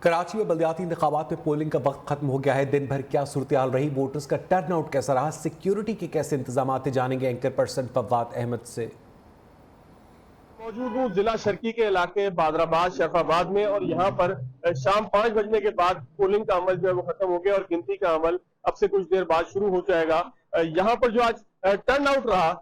کراچی میں بلدیاتی انتخابات میں پولنگ کا وقت ختم ہو گیا ہے۔ دن بھر کیا صورتحال رہی، ووٹرز کا ٹرن آؤٹ کیسا رہا، سیکیورٹی کے کیسے انتظامات تھے، جانیں گے اینکر پرسن فواد احمد سے۔ موجود ہوں ضلع شرقی کے علاقے بادر آباد شرف آباد میں، اور یہاں پر شام 5 بجنے کے بعد پولنگ کا عمل جو ہے وہ ختم ہو گیا اور گنتی کا عمل اب سے کچھ دیر بعد شروع ہو جائے گا۔ یہاں پر جو آج ٹرن آؤٹ رہا،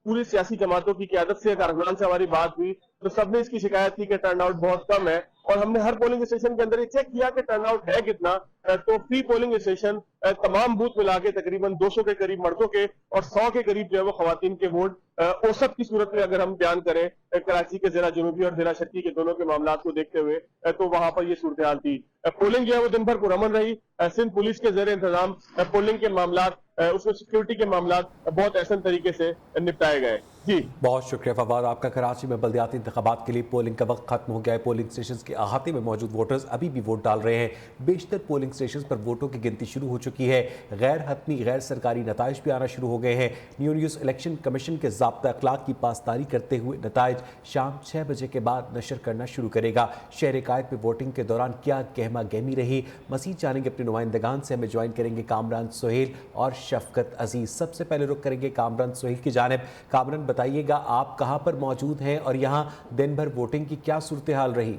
پوری سیاسی جماعتوں کی قیادت سے کارکنان سے ہماری بات ہوئی تو سب نے اس کی شکایت کی کہ ٹرن آؤٹ بہت کم ہے، اور ہم نے ہر پولنگ اسٹیشن کے اندر یہ چیک کیا کہ ٹرن آؤٹ ہے کتنا، تو فی پولنگ اسٹیشن تمام بوتھ ملا کے تقریباً 200 کے قریب مردوں کے اور 100 کے قریب جو ہے وہ خواتین کے ووٹ اوسط کی صورت میں اگر ہم بیان کریں کراچی کے ضلع جنوبی اور ضلع شرقی کے دونوں کے معاملات کو دیکھتے ہوئے تو وہاں پر یہ صورتحال تھی۔ پولنگ جو ہے وہ دن بھر پرامن رہی۔ سندھ پولیس کے زیر انتظام پولنگ کے معاملات، اس میں سیکیورٹی کے معاملات بہت احسن طریقے سے نپٹائے گئے۔ جی بہت شکریہ فواد آپ کا۔ کراچی میں بلدیاتی انتخابات کے لیے پولنگ کا وقت ختم ہو گیا ہے۔ پولنگ اسٹیشنز کے احاطے میں موجود ووٹرز ابھی بھی ووٹ ڈال رہے ہیں۔ بیشتر پولنگ اسٹیشنز پر ووٹوں کی گنتی شروع ہو چکی ہے۔ غیر حتمی غیر سرکاری نتائج بھی آنا شروع ہو گئے ہیں۔ نیو نیوز الیکشن کمیشن کے ضابطہ اخلاق کی پاسداری کرتے ہوئے نتائج شام 6 بجے کے بعد نشر کرنا شروع کرے گا۔ شہر قائد میں ووٹنگ کے دوران کیا گہما گہمی رہی، مزید جانیں گے اپنے نمائندگان سے۔ ہمیں جوائن کریں گے کامران سہیل اور شفقت عزیز۔ سب سے پہلے رخ کریں گے کامران سہیل کی جانب۔ کامران بتائیے گا آپ کہاں پر موجود ہیں اور یہاں دن بھر ووٹنگ کی کیا صورتحال رہی؟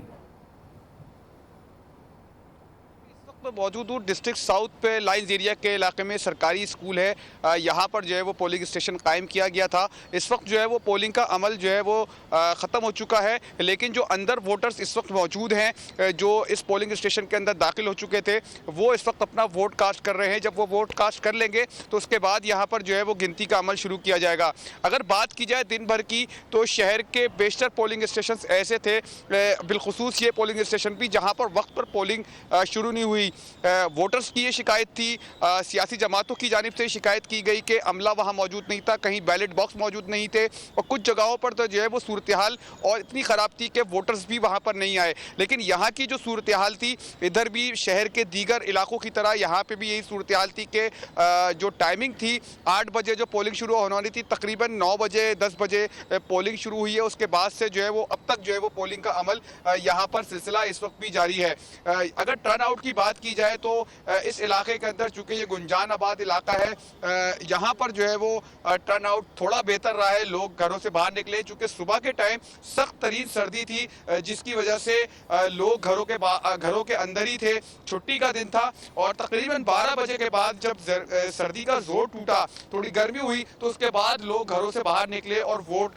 میں موجود ہوں ڈسٹرکٹ ساؤتھ پہ لائنز ایریا کے علاقے میں سرکاری اسکول ہے، یہاں پر جو ہے وہ پولنگ اسٹیشن قائم کیا گیا تھا۔ اس وقت جو ہے وہ پولنگ کا عمل جو ہے وہ ختم ہو چکا ہے، لیکن جو اندر ووٹرز اس وقت موجود ہیں جو اس پولنگ اسٹیشن کے اندر داخل ہو چکے تھے وہ اس وقت اپنا ووٹ کاسٹ کر رہے ہیں۔ جب وہ ووٹ کاسٹ کر لیں گے تو اس کے بعد یہاں پر جو ہے وہ گنتی کا عمل شروع کیا جائے گا۔ اگر بات کی جائے دن بھر کی تو شہر کے بیشتر پولنگ اسٹیشنز ایسے تھے، بالخصوص یہ پولنگ اسٹیشن بھی جہاں پر وقت پر پولنگ شروع نہیں ہوئی۔ ووٹرز کی یہ شکایت تھی، سیاسی جماعتوں کی جانب سے شکایت کی گئی کہ عملہ وہاں موجود نہیں تھا، کہیں بیلٹ باکس موجود نہیں تھے، اور کچھ جگہوں پر تو جو ہے وہ صورتحال اور اتنی خراب تھی کہ ووٹرز بھی وہاں پر نہیں آئے۔ لیکن یہاں کی جو صورتحال تھی ادھر بھی شہر کے دیگر علاقوں کی طرح یہاں پہ بھی یہی صورتحال تھی کہ جو ٹائمنگ تھی 8 بجے جو پولنگ شروع ہونے والی تھی تقریباً 9 بجے 10 بجے پولنگ شروع ہوئی ہے۔ اس کے بعد سے جو ہے وہ اب تک جو ہے وہ پولنگ کا عمل یہاں پر سلسلہ اس وقت بھی جاری ہے۔ اگر ٹرن آؤٹ کی بات کی جائے تو اس علاقے کے اندر چونکہ یہ گنجان آباد علاقہ ہے، یہاں پر جو ہے وہ ٹرن آؤٹ تھوڑا بہتر رہا ہے، لوگ گھروں سے باہر نکلے چونکہ صبح کے ٹائم سخت ترین سردی تھی جس کی وجہ سے لوگ گھروں کے اندر ہی تھے، چھٹی کا دن تھا، اور تقریباً 12 بجے کے بعد جب سردی کا زور ٹوٹا، تھوڑی گرمی ہوئی تو اس کے بعد لوگ گھروں سے باہر نکلے اور ووٹ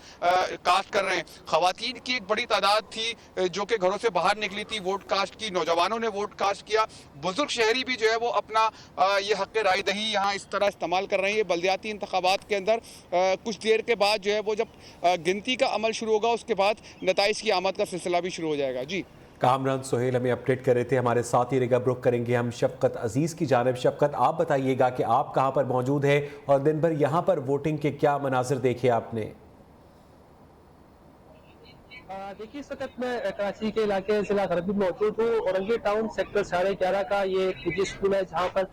کاسٹ کر رہے ہیں۔ خواتین کی ایک بڑی تعداد تھی جو کہ گھروں سے باہر نکلی تھی ووٹ کاسٹ کی، نوجوانوں نے ووٹ کاسٹ کیا، بزرگ شہری بھی جو ہے وہ اپنا یہ حق رائے دہی یہاں اس طرح استعمال کر رہے ہیں۔ بلدیاتی انتخابات کے اندر کچھ دیر کے بعد جو ہے وہ جب گنتی کا عمل شروع ہوگا اس کے بعد نتائج کی آمد کا سلسلہ بھی شروع ہو جائے گا۔ جی کامران سہیل ہمیں اپڈیٹ کر رہے تھے، ہمارے ساتھ ہی رگب رخ کریں گے ہم شفقت عزیز کی جانب۔ شفقت آپ بتائیے گا کہ آپ کہاں پر موجود ہیں اور دن بھر یہاں پر ووٹنگ کے کیا مناظر دیکھے آپ نے؟ دیکھیے اس وقت میں کراچی کے علاقے ضلع غربی میں موجود ہوں۔ اورنگی ٹاؤن سیکٹر 11.5 کا یہ ایک نجی اسکول ہے جہاں پر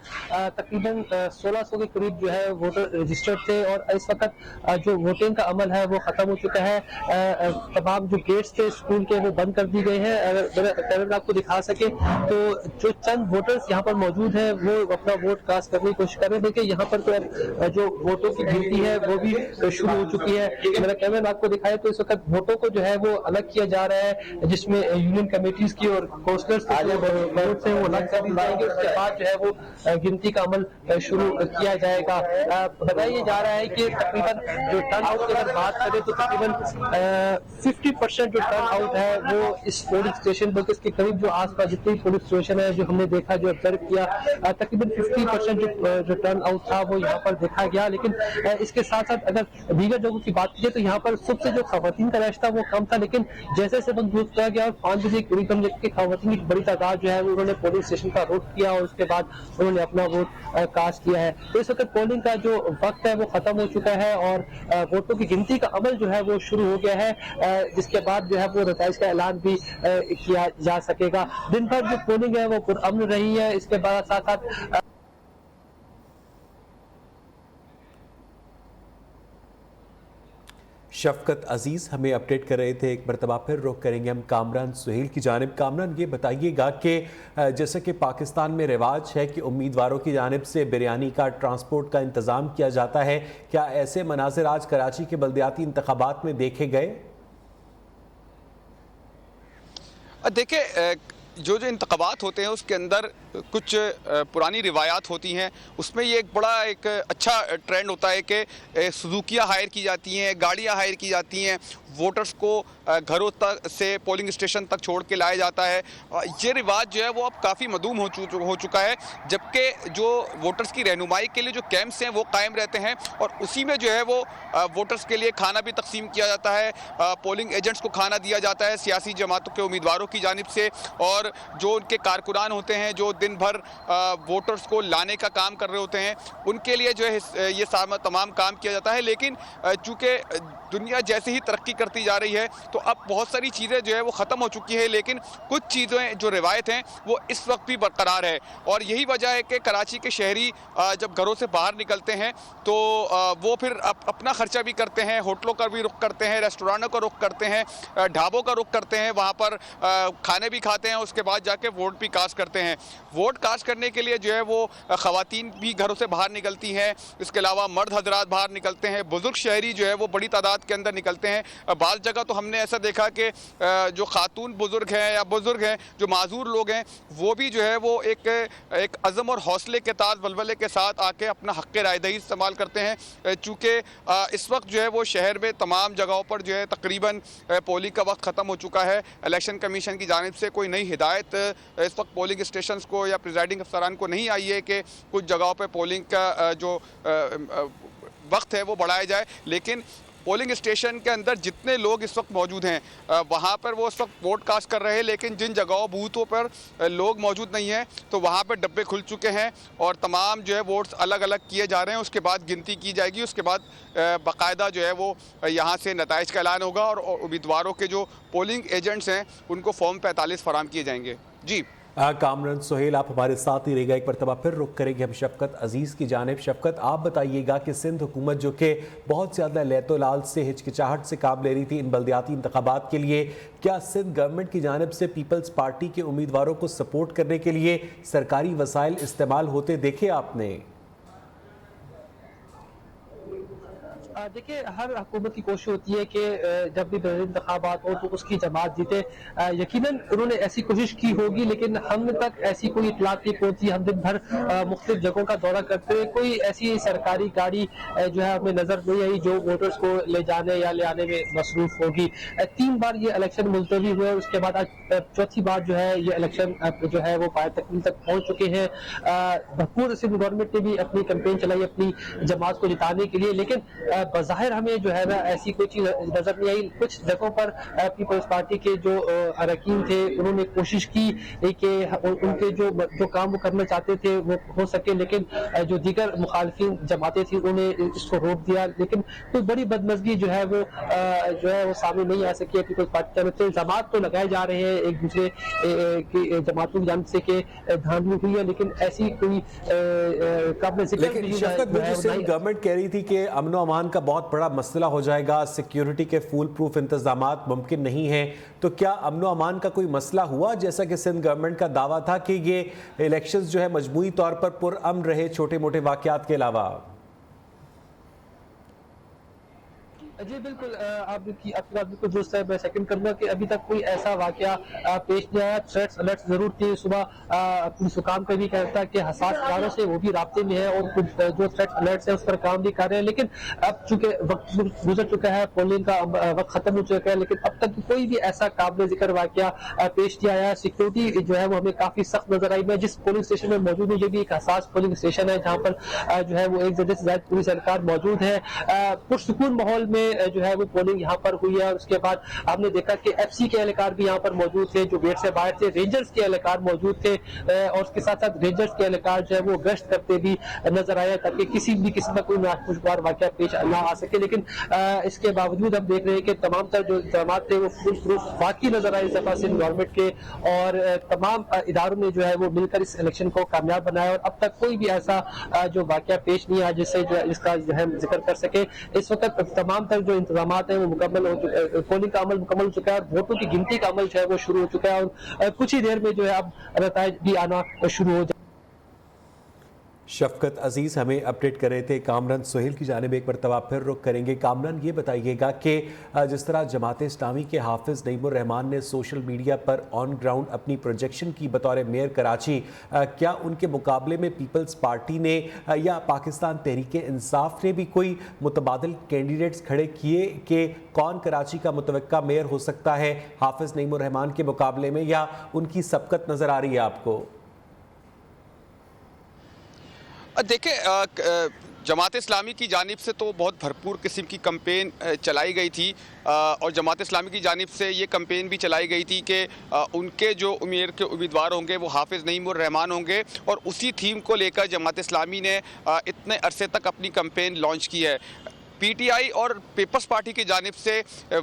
تقریباً 1600 کے قریب جو ہے ووٹر رجسٹرڈ تھے، اور اس وقت جو ووٹنگ کا عمل ہے وہ ختم ہو چکا ہے۔ تمام جو گیٹس تھے اسکول کے وہ بند کر دی گئے ہیں۔ اگر کیمرہ آپ کو دکھا سکے تو جو چند ووٹرز یہاں پر موجود ہیں وہ اپنا ووٹ کاسٹ کرنے کی کوشش کر رہے ہیں۔ دیکھیں یہاں پر جو ووٹوں کی گنتی ہے وہ بھی شروع ہو چکی ہے۔ میرا کیمرہ آپ کو دکھائے تو اس وقت ووٹوں کو جو ہے وہ الگ کیا جا رہا ہے، جس میں یونین کمیٹیز کی اور کونسلرز ووٹ سے وہ الگ کر لائیں گے۔ اس کے بعد جو ہے وہ گنتی کا عمل شروع کیا جائے گا۔ بتایا جا رہا ہے کہ تقریباً جو ٹرن آؤٹ کی اگر بات کریں تو تقریباً 50% جو ٹرن آؤٹ ہے وہ اس پولنگ اسٹیشن بلکہ اس کے قریب جو آس پاس جتنی پولنگ اسٹیشن ہے جو ہم نے دیکھا، جو آبزرو کیا، تقریباً 50% جو ٹرن آؤٹ تھا وہ یہاں پر دیکھا گیا۔ لیکن اس کے ساتھ ساتھ اگر دیگر جگہوں کی بات کی تو یہاں پر سب سے جو خواتین کا رش تھا وہ کم تھا، لیکن جیسے سے وقت گزرتا گیا اور 5 بجے قریب ہم دیکھتے کہ خواتین کی بڑی تعداد جو ہے انہوں نے پولنگ اسٹیشن کا رخ کیا اور اس کے بعد انہوں نے اپنا ووٹ کاسٹ کیا ہے۔ تو اس وقت پولنگ کا جو وقت ہے وہ ختم ہو چکا ہے اور ووٹوں کی گنتی کا عمل جو ہے وہ شروع ہو گیا ہے، جس کے بعد جو ہے وہ نتائج کا اعلان بھی کیا جا سکے گا۔ دن بھر جو پولنگ ہے وہ پرامن رہی ہے۔ اس کے بعد ساتھ ساتھ शफकत अजीज़ हमें अपडेट कर रहे थे। एक मरतबा फिर रुख करेंगे हम कामरान सुहेल की जानिब। कामरान, ये बताइएगा कि जैसे कि पाकिस्तान में रिवाज है कि उम्मीदवारों की जानिब से बिरयानी का, ट्रांसपोर्ट का इंतज़ाम किया जाता है, क्या ऐसे मनाज़िर आज कराची के बल्दियाती इंतखाबात में देखे गए? देखिए, जो इंतखाबात होते हैं उसके अंदर कुछ पुरानी रिवायात होती हैं। उसमें ये एक अच्छा ट्रेंड होता है कि सुजुकियाँ हायर की जाती हैं, गाड़ियाँ हायर की जाती हैं, वोटर्स को घरों तक से पोलिंग स्टेशन तक छोड़ के लाया जाता है। ये रिवाज जो है वो अब काफ़ी मदूम हो चुका है, जबकि जो वोटर्स की रहनुमाई के लिए जो कैंप्स हैं वो कायम रहते हैं और उसी में जो है वो वोटर्स के लिए खाना भी तकसीम किया जाता है, पोलिंग एजेंट्स को खाना दिया जाता है सियासी जमातों के उम्मीदवारों की जानिब से, और जो उनके कारकुनान होते हैं जो दिन भर वोटर्स को लाने का काम कर रहे होते हैं उनके लिए जो है ये तमाम काम किया जाता है। लेकिन चूँकि दुनिया जैसे ही तरक्की करती जा रही है तो अब बहुत सारी चीज़ें जो है वो ख़त्म हो चुकी है, लेकिन कुछ चीज़ें जो रिवायत हैं वो इस वक्त भी बरकरार है। और यही वजह है कि कराची के शहरी जब घरों से बाहर निकलते हैं तो वो फिर अपना ख़र्चा भी करते हैं, होटलों का भी रुख करते हैं, रेस्टोरेंटों का रुख करते हैं, ढाबों का रुख करते हैं, वहाँ पर खाने भी खाते हैं, उसके बाद जाके वोट भी कास्ट करते हैं। वोट कास्ट करने के लिए जो है वो ख़वातीन भी घरों से बाहर निकलती हैं, इसके अलावा मर्द हजरात बाहर निकलते हैं, बुज़ुर्ग शहरी जो है वो बड़ी तादाद के अंदर निकलते हैं। बाज़ जगह तो हमने ऐसा देखा कि जो खातून बुज़ुर्ग हैं या बुज़ुर्ग हैं, जो माजूर लोग हैं, वो भी जो है वो एक अज़म और हौसले के ताज़ वलवले के साथ आके अपना हक़ रायदही इस्तेमाल करते हैं। चूँकि इस वक्त जो है वो शहर में तमाम जगहों पर जो है तकरीबन पोलिंग का वक्त ख़त्म हो चुका है। इलेक्शन कमीशन की जानिब से कोई नई हिदायत इस वक्त पोलिंग स्टेशंस को या प्रिजाइडिंग अफसरान को नहीं आई है कि कुछ जगहों पर पोलिंग का जो वक्त है वो बढ़ाया जाए, लेकिन पोलिंग स्टेशन के अंदर जितने लोग इस वक्त मौजूद हैं वहाँ पर वो इस वक्त वोट कास्ट कर रहे हैं, लेकिन जिन जगहों बूथों पर लोग मौजूद नहीं हैं तो वहाँ पर डब्बे खुल चुके हैं और तमाम जो है वोट्स अलग अलग किए जा रहे हैं। उसके बाद गिनती की जाएगी, उसके बाद बाकायदा जो है वो यहाँ से नताइज का ऐलान होगा और उम्मीदवारों के जो पोलिंग एजेंट्स हैं उनको फॉर्म 45 फराहम किए जाएंगे। जी कामरान सुहेल, आप हमारे साथ ही रहेगा। एक मरतबा फिर रुख करेंगे हम शफकत अजीज़ की जानिब। शफकत, आप बताइएगा कि सिंध हुकूमत जो कि बहुत ज़्यादा लैतोलाल से, हिचकिचाहट से काम ले रही थी इन बल्दियाती इंतखाबात के लिए, क्या सिंध गवर्नमेंट की जानिब से पीपल्स पार्टी के उम्मीदवारों को सपोर्ट करने के लिए सरकारी वसाइल इस्तेमाल होते देखे आपने? देखिए, हर हुकूमत की कोशिश होती है कि जब भी इंतखाबात हो तो उसकी जमात जीते। यकीनन उन्होंने ऐसी कोशिश की होगी, लेकिन हम तक ऐसी कोई इतलात नहीं पहुंची। हम दिन भर मुख्तलिफ जगहों का दौरा करते हुए कोई ऐसी सरकारी गाड़ी जो है हमें नजर नहीं आई जो वोटर्स को ले जाने या ले आने में मसरूफ होगी। 3 बार ये इलेक्शन मुलतवी हुए, उसके बाद आज चौथी बार जो है ये इलेक्शन जो है वो पाया तकमील तक पहुंच चुके हैं। भरपूर सिंध गवर्नमेंट ने भी अपनी कैंपेन चलाई अपनी जमात को जिताने के लिए, लेकिन बज़ाहिर हमें जो है ना ऐसी कोई चीज नजर नहीं आई। कुछ जगहों पर पीपल्स पार्टी के जो अरकान थे उन्होंने कोशिश की कि उनके जो काम वो करना चाहते थे वो हो सके, लेकिन जो दीगर मुखालिफिन जमातें थी उन्होंने इसको रोक दिया। लेकिन कोई बड़ी बदमज़गी जो है वो सामने नहीं आ सकी। पीपल्स पार्टी तरफ से इल्जामात तो लगाए जा रहे हैं एक दूसरे की जमातों की जानिब से कि धांधली हुई है, लेकिन ऐसी कोई काबिल ज़िक्र गवर्नमेंट कह रही थी कि अमन व अमान का बहुत बड़ा मसला हो जाएगा, सिक्योरिटी के फुल प्रूफ इंतजामात मुमकिन नहीं है, तो क्या अमन व अमान का कोई मसला हुआ? जैसा कि सिंध गवर्नमेंट का दावा था कि ये इलेक्शंस जो है मजमूई तौर पर पुरअमन रहे छोटे मोटे वाकयात के अलावा। जी बिल्कुल, आपकी बात बिल्कुल दुरुस्त है। मैं सेकंड करूंगा कि अभी तक कोई ऐसा वाकया पेश नहीं आया। थ्रेट्स अलर्ट जरूर थे। सुबह पुलिस हुकाम का भी कहता है कि हसास इदारों से वो भी राब्ते में है और कुछ जो थ्रेट्स अलर्ट्स है उस पर काम भी कर रहे हैं, लेकिन अब चूंकि वक्त गुजर चुका है, पोलिंग का वक्त खत्म हो चुका है, लेकिन अब तक कोई भी ऐसा काबिल जिक्र वाकया पेश नहीं आया। सिक्योरिटी जो है वो हमें काफी सख्त नजर आई। मैं जिस पोलिंग स्टेशन में मौजूद हूँ ये भी एक हसास पोलिंग स्टेशन है जहाँ पर जो है वो 1 दर्जन से ज्यादा पुलिस एहलकार मौजूद है। पुरसुकून माहौल में जो है वो पोलिंग यहाँ पर हुई है। उसके बाद हमने देखा कि एफसी के एहलकार भी यहाँ पर मौजूद थे जो गेट से बाहर थे, रेंजर्स के एहलकार मौजूद थे और उसके साथ साथ रेंजर्स के एहलकार जो है वो गश्त करते भी नजर आए ताकि किसी भी किस्म का कोई नाखुशगवार वाकया पेश ना आ सके। लेकिन इसके बावजूद हम देख रहे हैं कि तमाम तर जो इंतजाम थे वो फुल प्रूफ वाकई नजर आए इस दफा सिंध गवर्नमेंट के, और तमाम इदारों ने जो है वो मिलकर इस इलेक्शन को कामयाब बनाया और अब तक कोई भी ऐसा जो वाकया पेश नहीं आया जिससे इसका जो है जिक्र कर सके। इस वक्त तमाम तर तक जो इंतजाम हैं वो मुकम्मल हो चुके हैं, पोलिंग का अमल मुकम्मल हो चुका है और वोटों की गिनती का अमल जो है वो शुरू हो चुका है और कुछ ही देर में जो है अब नताइज भी आना शुरू हो जाए। शफकत अजीज़ हमें अपडेट कर रहे थे। कामरान सुहेल की जानिब एक मरतबा फिर रुख करेंगे। कामरान, ये बताइएगा कि जिस तरह जमात इस्लामी के हाफिज़ नईमुर रहमान ने सोशल मीडिया पर ऑन ग्राउंड अपनी प्रोजेक्शन की बतौर मेयर कराची, क्या उनके मुकाबले में पीपल्स पार्टी ने या पाकिस्तान तहरीक इंसाफ ने भी कोई मुतबादिल कैंडिडेट्स खड़े किए कि कौन कराची का मुतवक्का मेयर हो सकता है हाफिज़ नईमुर रहमान के मुकाबले में, या उनकी सबकत नज़र आ रही है आपको? देखिए, जमात इस्लामी की जानिब से तो बहुत भरपूर किस्म की कैंपेन चलाई गई थी और जमात इस्लामी की जानिब से ये कैंपेन भी चलाई गई थी कि उनके जो मेयर के उम्मीदवार होंगे वो हाफिज़ नईमुर रहमान होंगे और उसी थीम को लेकर जमात इस्लामी ने इतने अरसे तक अपनी कैंपेन लॉन्च की है। पीटीआई और पीपल्स पार्टी की जानिब से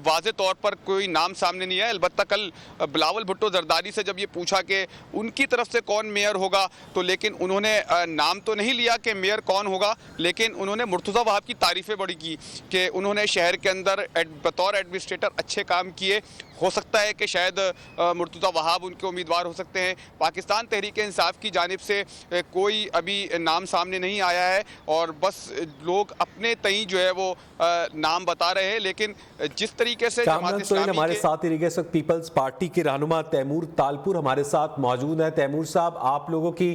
वाज़े तौर पर कोई नाम सामने नहीं है। अलबत्ता कल बिलावल भुट्टो जरदारी से जब ये पूछा कि उनकी तरफ से कौन मेयर होगा, तो लेकिन उन्होंने नाम तो नहीं लिया कि मेयर कौन होगा, लेकिन उन्होंने मुर्तज़ा वहाब की तारीफ़ें बड़ी की कि उन्होंने शहर के अंदर बतौर एडमिनिस्ट्रेटर अच्छे काम किए। हो सकता है कि शायद मुर्तज़ा वहाब उनके उम्मीदवार हो सकते हैं। पाकिस्तान तहरीक इंसाफ की जानिब से कोई अभी नाम सामने नहीं आया है और बस लोग अपने तई जो है वो नाम बता रहे हैं, लेकिन जिस तरीके से कामरान सुहेल हमारे साथ ही रहिए। इस वक्त पीपल्स पार्टी के रहनुमा तैमूर तालपुर हमारे साथ मौजूद हैं। तैमूर साहब, आप लोगों की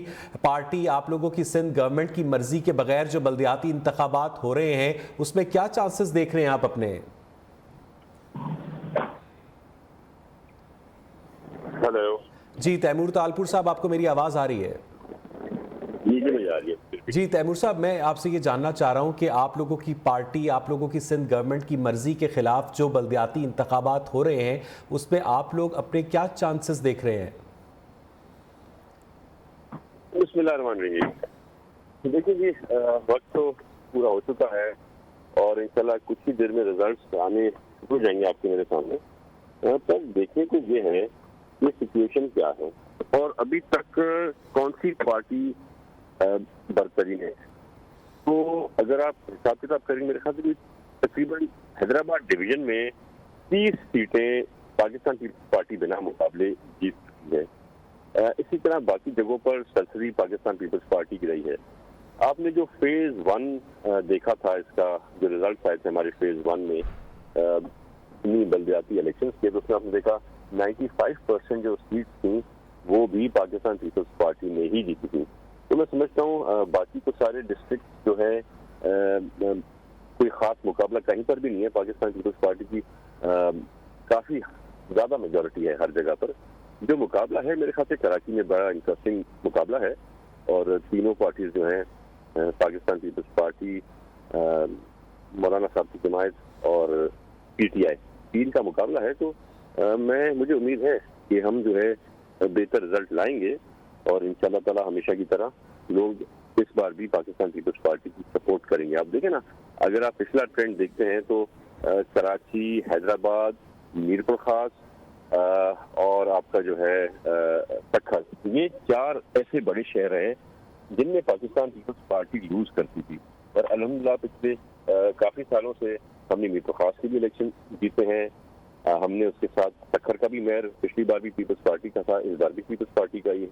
पार्टी, आप लोगों की सिंध गवर्नमेंट की मर्जी के बगैर जो बल्दियाती इंतखाबात हो रहे हैं उसमें क्या चांसेस देख रहे हैं आप अपने? हेलो जी तैमूर तालपुर साहब, आपको मेरी आवाज़ आ रही है? जी मुझे आ रही है। जी तैमूर साहब, मैं आपसे ये जानना चाह रहा हूँ कि आप लोगों की पार्टी, आप लोगों की सिंध गवर्नमेंट की मर्जी के खिलाफ जो बल्दियाती इंतखाबात हो रहे हैं उसमें आप लोग अपने क्या चांसेस देख रहे हैं? बिस्मिल्लाहिर्रहमानिर्रहीम। देखिए जी, वक्त तो पूरा हो चुका है और इंशाल्लाह कुछ ही देर में रिजल्ट्स आने हो जाएंगे आपके मेरे सामने। तब देखने को ये है ये सिचुएशन क्या है और अभी तक कौन सी पार्टी बरतरीन है। तो अगर आप हिसाब किताब करेंगे, मेरे ख्याल से तकरीबन हैदराबाद डिवीजन में 30 सीटें पाकिस्तान पीपल्स पार्टी बिना मुकाबले जीत चुकी है। इसी तरह बाकी जगहों पर सरसरी पाकिस्तान पीपल्स पार्टी की रही है। आपने जो फेज 1 देखा था, इसका जो रिजल्ट आए थे हमारे फेज 1 में बल्दियाती इलेक्शंस के, तो उसमें आपने देखा 95% जो सीट थी वो भी पाकिस्तान पीपल्स पार्टी ने ही जीती थी। तो मैं समझता हूँ बाकी तो सारे डिस्ट्रिक्ट जो है कोई खास मुकाबला कहीं पर भी नहीं है। पाकिस्तान पीपल्स पार्टी की काफी ज्यादा मेजॉरिटी है हर जगह पर। जो मुकाबला है मेरे ख्याल से कराची में बड़ा इंटरेस्टिंग मुकाबला है और तीनों पार्टीज जो हैं, पाकिस्तान पीपल्स पार्टी, मौलाना साहब की जमायत और पीटीआई, तीन का मुकाबला है। तो मुझे उम्मीद है कि हम जो है बेहतर रिजल्ट लाएंगे और इंशाल्लाह ताला हमेशा की तरह लोग इस बार भी पाकिस्तान पीपल्स पार्टी की सपोर्ट करेंगे। आप देखें ना, अगर आप पिछला ट्रेंड देखते हैं तो कराची, हैदराबाद, मीरपुर खास और आपका जो है तखर, ये 4 ऐसे बड़े शहर हैं जिनमें पाकिस्तान पीपल्स पार्टी लूज करती थी। और अल्हम्दुलिल्लाह पिछले काफी सालों से हमने मीरपुर खास के भी इलेक्शन जीते हैं। हमने उसके साथ तखर का भी मेयर पिछली बार भी पीपल्स पार्टी का था, इस बार भी पीपल्स पार्टी का ही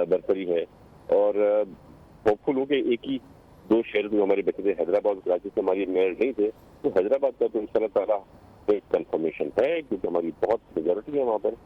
बरतरी है। और होपफुल हो कि एक ही 2 शहर जो हमारे बचे थे, हैदराबाद और कराची से हमारे मेयर नहीं थे, तो हैदराबाद का तो इंशाल्लाह ताला एक कंफर्मेशन है क्योंकि हमारी बहुत मेजॉरिटी है वहाँ पर।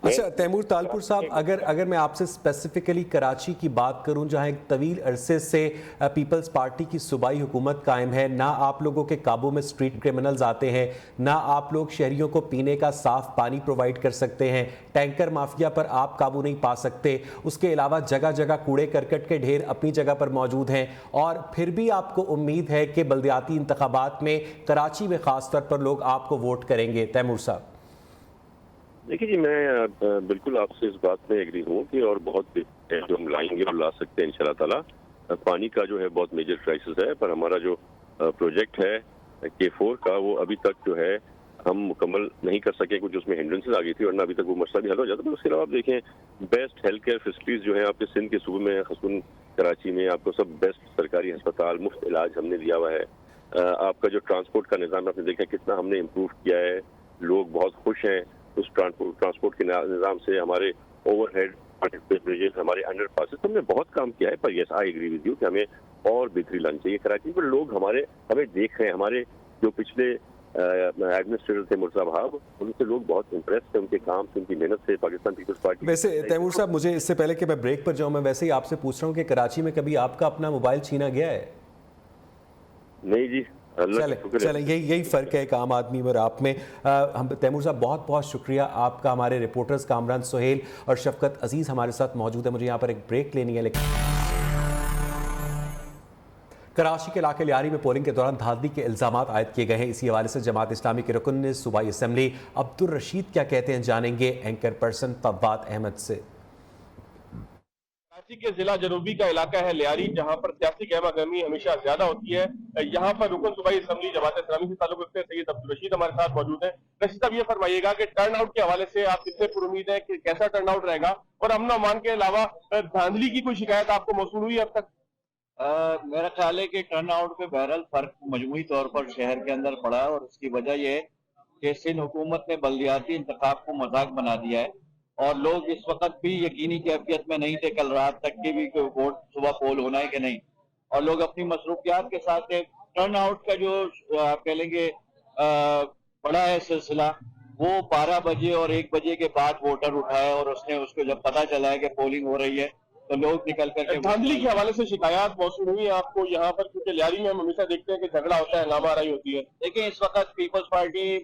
अच्छा तैमूर तालपुर साहब, अगर मैं आपसे स्पेसिफिकली कराची की बात करूं, जहां एक तवील अरसे से पीपल्स पार्टी की सूबाई हुकूमत कायम है, ना आप लोगों के काबू में स्ट्रीट क्रिमिनल्स आते हैं, ना आप लोग शहरियों को पीने का साफ पानी प्रोवाइड कर सकते हैं, टैंकर माफिया पर आप काबू नहीं पा सकते, उसके अलावा जगह जगह कूड़े करकट के ढेर अपनी जगह पर मौजूद हैं, और फिर भी आपको उम्मीद है कि बल्दियाती इंतखाबात में कराची में खास तौर पर लोग आपको वोट करेंगे। तैमूर साहब देखिए जी, मैं बिल्कुल आपसे इस बात में एग्री हूँ कि और बहुत है जो हम लाएंगे और ला सकते हैं इंशाल्लाह ताला। पानी का जो है बहुत मेजर क्राइसिस है, पर हमारा जो प्रोजेक्ट है K4 का वो अभी तक जो है हम मुकम्मल नहीं कर सके, कुछ उसमें हिंड्रेंसेस आ गई थी, वरना अभी तक वो मसला भी हल हो जाता। तो उसके अलावा आप देखें बेस्ट हेल्थ केयर फैसिलिटीज जो है आपके सिंध के सूबे में, खसून कराची में आपको सब बेस्ट सरकारी अस्पताल, मुफ्त इलाज हमने दिया हुआ है। آپ کا جو ٹرانسپورٹ کا نظام آپ نے دیکھا کتنا ہم نے امپروو کیا ہے، لوگ بہت خوش ہیں اس ٹرانسپورٹ کے نظام سے. ہمارے اوور ہیڈ بریجز، ہمارے انڈر پاسز، ہم نے بہت کام کیا ہے. پر یس آئی ایگری ود یو کہ ہمیں اور بہتری لانی چاہیے کراچی پر. لوگ ہمیں دیکھ رہے ہیں، ہمارے جو پچھلے ایڈمنسٹریٹر تھے مرزا بہاب، ان سے لوگ بہت امپریس تھے ان کے کام سے، ان کی محنت سے. پاکستان پیپلز پارٹی ویسے تیمور صاحب، مجھے اس سے پہلے کہ میں بریک پر جاؤں، میں ویسے ہی آپ سے پوچھ رہا ہوں کہ کراچی میں کبھی آپ کا اپنا موبائل چھینا گیا ہے؟ نہیں جی، چلیں یہی فرق ہے ایک عام آدمی اور آپ میں. تیمور صاحب بہت بہت شکریہ آپ کا. ہمارے رپورٹرز کامران سہیل اور شفقت عزیز ہمارے ساتھ موجود ہیں. مجھے یہاں پر ایک بریک لینی ہے. لیکن کراچی کے علاقے لیاری میں پولنگ کے دوران دھاندلی کے الزامات عائد کیے گئے ہیں. اسی حوالے سے جماعت اسلامی کے رکن نے صوبائی اسمبلی عبدالرشید کیا کہتے ہیں جانیں گے اینکر پرسن فواد احمد سے. کراچی کے ضلع جنوبی کا علاقہ ہے لیاری، جہاں پر سیاسی گہما گہمی ہمیشہ زیادہ ہوتی ہے. یہاں پر رکن صوبائی اسمبلی جماعت اسلامی سے تعلق رکھتے ہیں سید عبدالرشید ہمارے ساتھ موجود ہیں. رشید صاحب، یہ فرمائیے گا کہ ٹرن آؤٹ کے حوالے سے آپ کتنے پر امید ہیں کہ کیسا ٹرن آؤٹ رہے گا، اور امن و امان کے علاوہ دھاندلی کی کوئی شکایت آپ کو موصول ہوئی اب تک؟ میرا خیال ہے کہ ٹرن آؤٹ پہ بہرحال فرق مجموعی طور پر شہر کے اندر پڑا ہے، اور اس کی وجہ یہ ہے کہ سندھ حکومت نے بلدیاتی انتخاب کو مذاق بنا دیا ہے، اور لوگ اس وقت بھی یقینی کیفیت میں نہیں تھے کل رات تک کی بھی کہ ووٹ صبح پول ہونا ہے کہ نہیں، اور لوگ اپنی مصروفیات کے ساتھ تھے. ٹرن آؤٹ کا جو آپ کہہ لیں گے بڑا ہے سلسلہ، وہ 12 بجے اور 1 بجے کے بعد ووٹر اٹھائے، اور اس نے اس کو جب پتا چلا ہے کہ پولنگ ہو رہی ہے تو لوگ نکل کر کے دھاندلی کے حوالے سے شکایات موصول ہوئی ہیں آپ کو یہاں پر؟ کیونکہ لیاری میں ہم ہمیشہ دیکھتے ہیں کہ جھگڑا ہوتا ہے، ہنگامہ آرائی ہوتی ہے. دیکھیں، اس وقت پیپلز پارٹی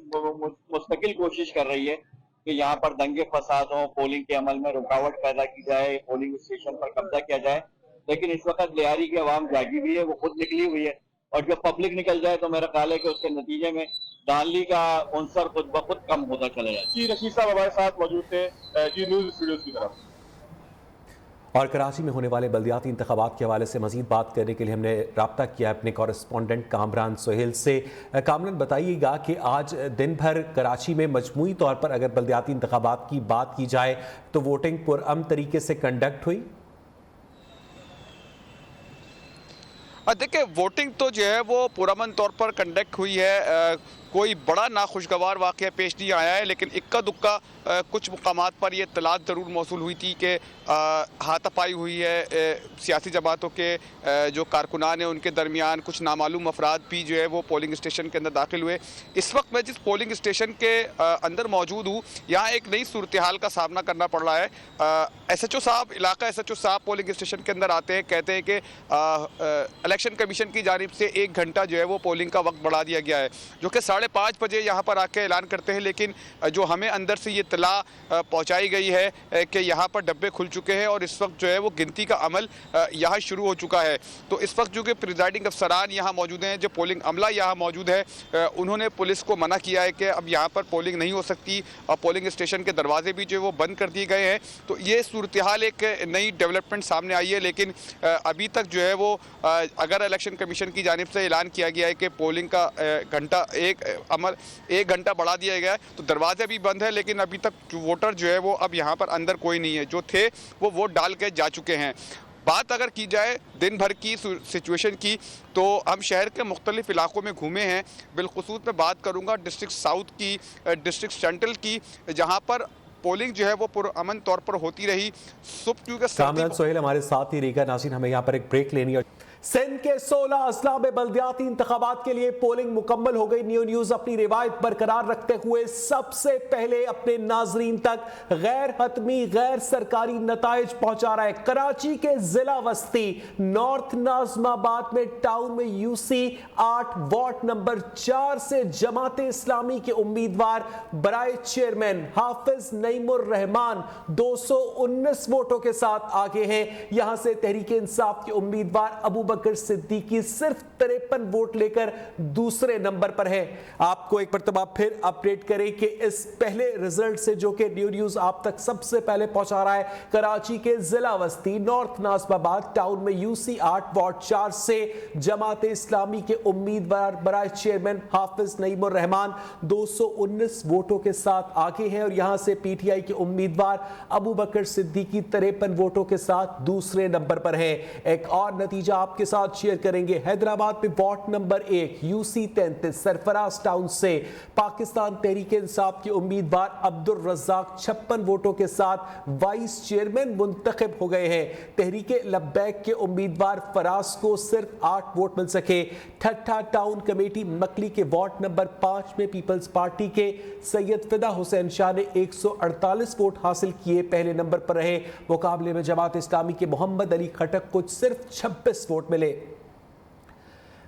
مستقل کوشش کر رہی ہے کہ یہاں پر دنگے فساد ہوں، پولنگ کے عمل میں رکاوٹ پیدا کی جائے، پولنگ اسٹیشن پر قبضہ کیا جائے. لیکن اس وقت لیاری کی عوام جاگی ہوئی ہے، وہ خود نکلی ہوئی ہے، اور جب پبلک نکل جائے تو میرا خیال ہے کہ اس کے نتیجے میں دھاندلی کا عنصر خود بخود کم ہوتا چلا جائے. جی، رشید صاحب ہمارے ساتھ موجود تھے جی نیوز اسٹوڈیوز کی طرف. اور کراچی میں ہونے والے بلدیاتی انتخابات کے حوالے سے مزید بات کرنے کے لیے ہم نے رابطہ کیا اپنے کورسپونڈنٹ کامران سہیل سے. کامران، بتائیے گا کہ آج دن بھر کراچی میں مجموعی طور پر اگر بلدیاتی انتخابات کی بات کی جائے تو ووٹنگ پرامن طریقے سے کنڈکٹ ہوئی؟ دیکھیں، ووٹنگ تو جو ہے وہ پرامن طور پر کنڈکٹ ہوئی ہے. کوئی بڑا ناخوشگوار واقعہ پیش نہیں آیا ہے، لیکن اکا دکا کچھ مقامات پر یہ اطلاعات ضرور موصول ہوئی تھی کہ ہاتھ پائی ہوئی ہے سیاسی جماعتوں کے جو کارکنان ہیں ان کے درمیان. کچھ نامعلوم افراد بھی جو ہے وہ پولنگ اسٹیشن کے اندر داخل ہوئے. اس وقت میں جس پولنگ اسٹیشن کے اندر موجود ہوں، یہاں ایک نئی صورتحال کا سامنا کرنا پڑ رہا ہے. ایس ایچ او صاحب، علاقہ ایس ایچ او صاحب پولنگ اسٹیشن کے اندر آتے ہیں، کہتے ہیں کہ الیکشن کمیشن کی جانب سے 1 گھنٹہ جو ہے وہ پولنگ کا وقت بڑھا دیا گیا ہے، جو کہ 5:30 بجے یہاں پر آ کے اعلان کرتے ہیں. لیکن جو ہمیں اندر سے یہ اطلاع پہنچائی گئی ہے کہ یہاں پر ڈبے کھل چکے ہیں اور اس وقت جو ہے وہ گنتی کا عمل یہاں شروع ہو چکا ہے. تو اس وقت جو کہ پریزائڈنگ افسران یہاں موجود ہیں، جو پولنگ عملہ یہاں موجود ہے، انہوں نے پولیس کو منع کیا ہے کہ اب یہاں پر پولنگ نہیں ہو سکتی، اور پولنگ اسٹیشن کے دروازے بھی جو ہے وہ بند کر دیے گئے ہیں. تو یہ صورتحال ایک نئی ڈیولپمنٹ سامنے آئی ہے. لیکن ابھی تک جو ہے وہ اگر الیکشن کمیشن کی جانب سے اعلان کیا گیا ہے کہ پولنگ کا گھنٹہ 1 گھنٹہ بڑھا دیا گیا ہے، تو دروازے بھی بند ہے. لیکن ابھی تک ووٹر جو ہے وہ اب یہاں پر اندر کوئی نہیں ہے. جو تھے وہ ووٹ ڈال کے جا چکے ہیں. بات اگر کی جائے دن بھر کی سچویشن کی، تو ہم شہر کے مختلف علاقوں میں گھومے ہیں. بالخصوص میں بات کروں گا ڈسٹرکٹ ساؤتھ کی، ڈسٹرکٹ سینٹرل کی، جہاں پر پولنگ جو ہے وہ پرامن طور پر ہوتی رہی. صبح کیونکہ کامران سہیل ہمارے ساتھ ہی رہے گا. ناظرین، ہمیں یہاں پر ایک بریک لینی ہے. سندھ کے 16 اضلاع میں بلدیاتی انتخابات کے لیے پولنگ مکمل ہو گئی. نیو نیوز اپنی روایت برقرار رکھتے ہوئے سب سے پہلے اپنے ناظرین تک غیر حتمی غیر سرکاری نتائج پہنچا رہا ہے. کراچی کے ضلع وسطی نارتھ ناظم آباد میں ٹاؤن میں UC 8 وارڈ نمبر 4 سے جماعت اسلامی کے امیدوار برائے چیئرمین حافظ نعیم الرحمان 219 ووٹوں کے ساتھ آگے ہیں. یہاں سے تحریک انصاف کے امیدوار ابو بکر صدیقی صرف 53 ووٹ لے کر دوسرے نمبر پر ہے. آپ کو ایک مرتبہ پھر اپڈیٹ کریں کہ اس پہلے رزلٹ سے جو کہ نیو نیوز آپ تک سب سے پہلے پہنچا رہا ہے، کراچی کے ضلع وسطی نارتھ ناظم آباد ٹاؤن میں UC 8 وارڈ 4 سے جماعت اسلامی کے امیدوار برائے چیئرمین حافظ نعیم الرحمان 219 ووٹوں کے ساتھ آگے ہیں، اور یہاں سے PTI کے امیدوار ابو بکر صدیقی 53 ووٹوں کے ساتھ دوسرے نمبر پر ہیں. ایک اور نتیجہ آپ आपके साथ शेयर करेंगे। हैदराबाद में ward number 1 UC 33 Sarfaraz town से पाकिस्तान तहरीक इंसाफ के उम्मीदवार अब्दुल रज़ाक 56 वोटों के साथ वाइस चेयरमैन मुंतखब हो गए हैं। तहरीक लब्बैक के उम्मीदवार फराज को सिर्फ 8 वोट मिल सके। ठट्ठा टाउन कमेटी मकली के वार्ड नंबर 5 में पीपल्स पार्टी के सैयद फिदा हुसैन शाह ने 148 वोट हासिल किए, पहले नंबर पर रहे। मुकाबले में जमात इस्लामी के मोहम्मद अली खटक को सिर्फ 26 वोट मिले।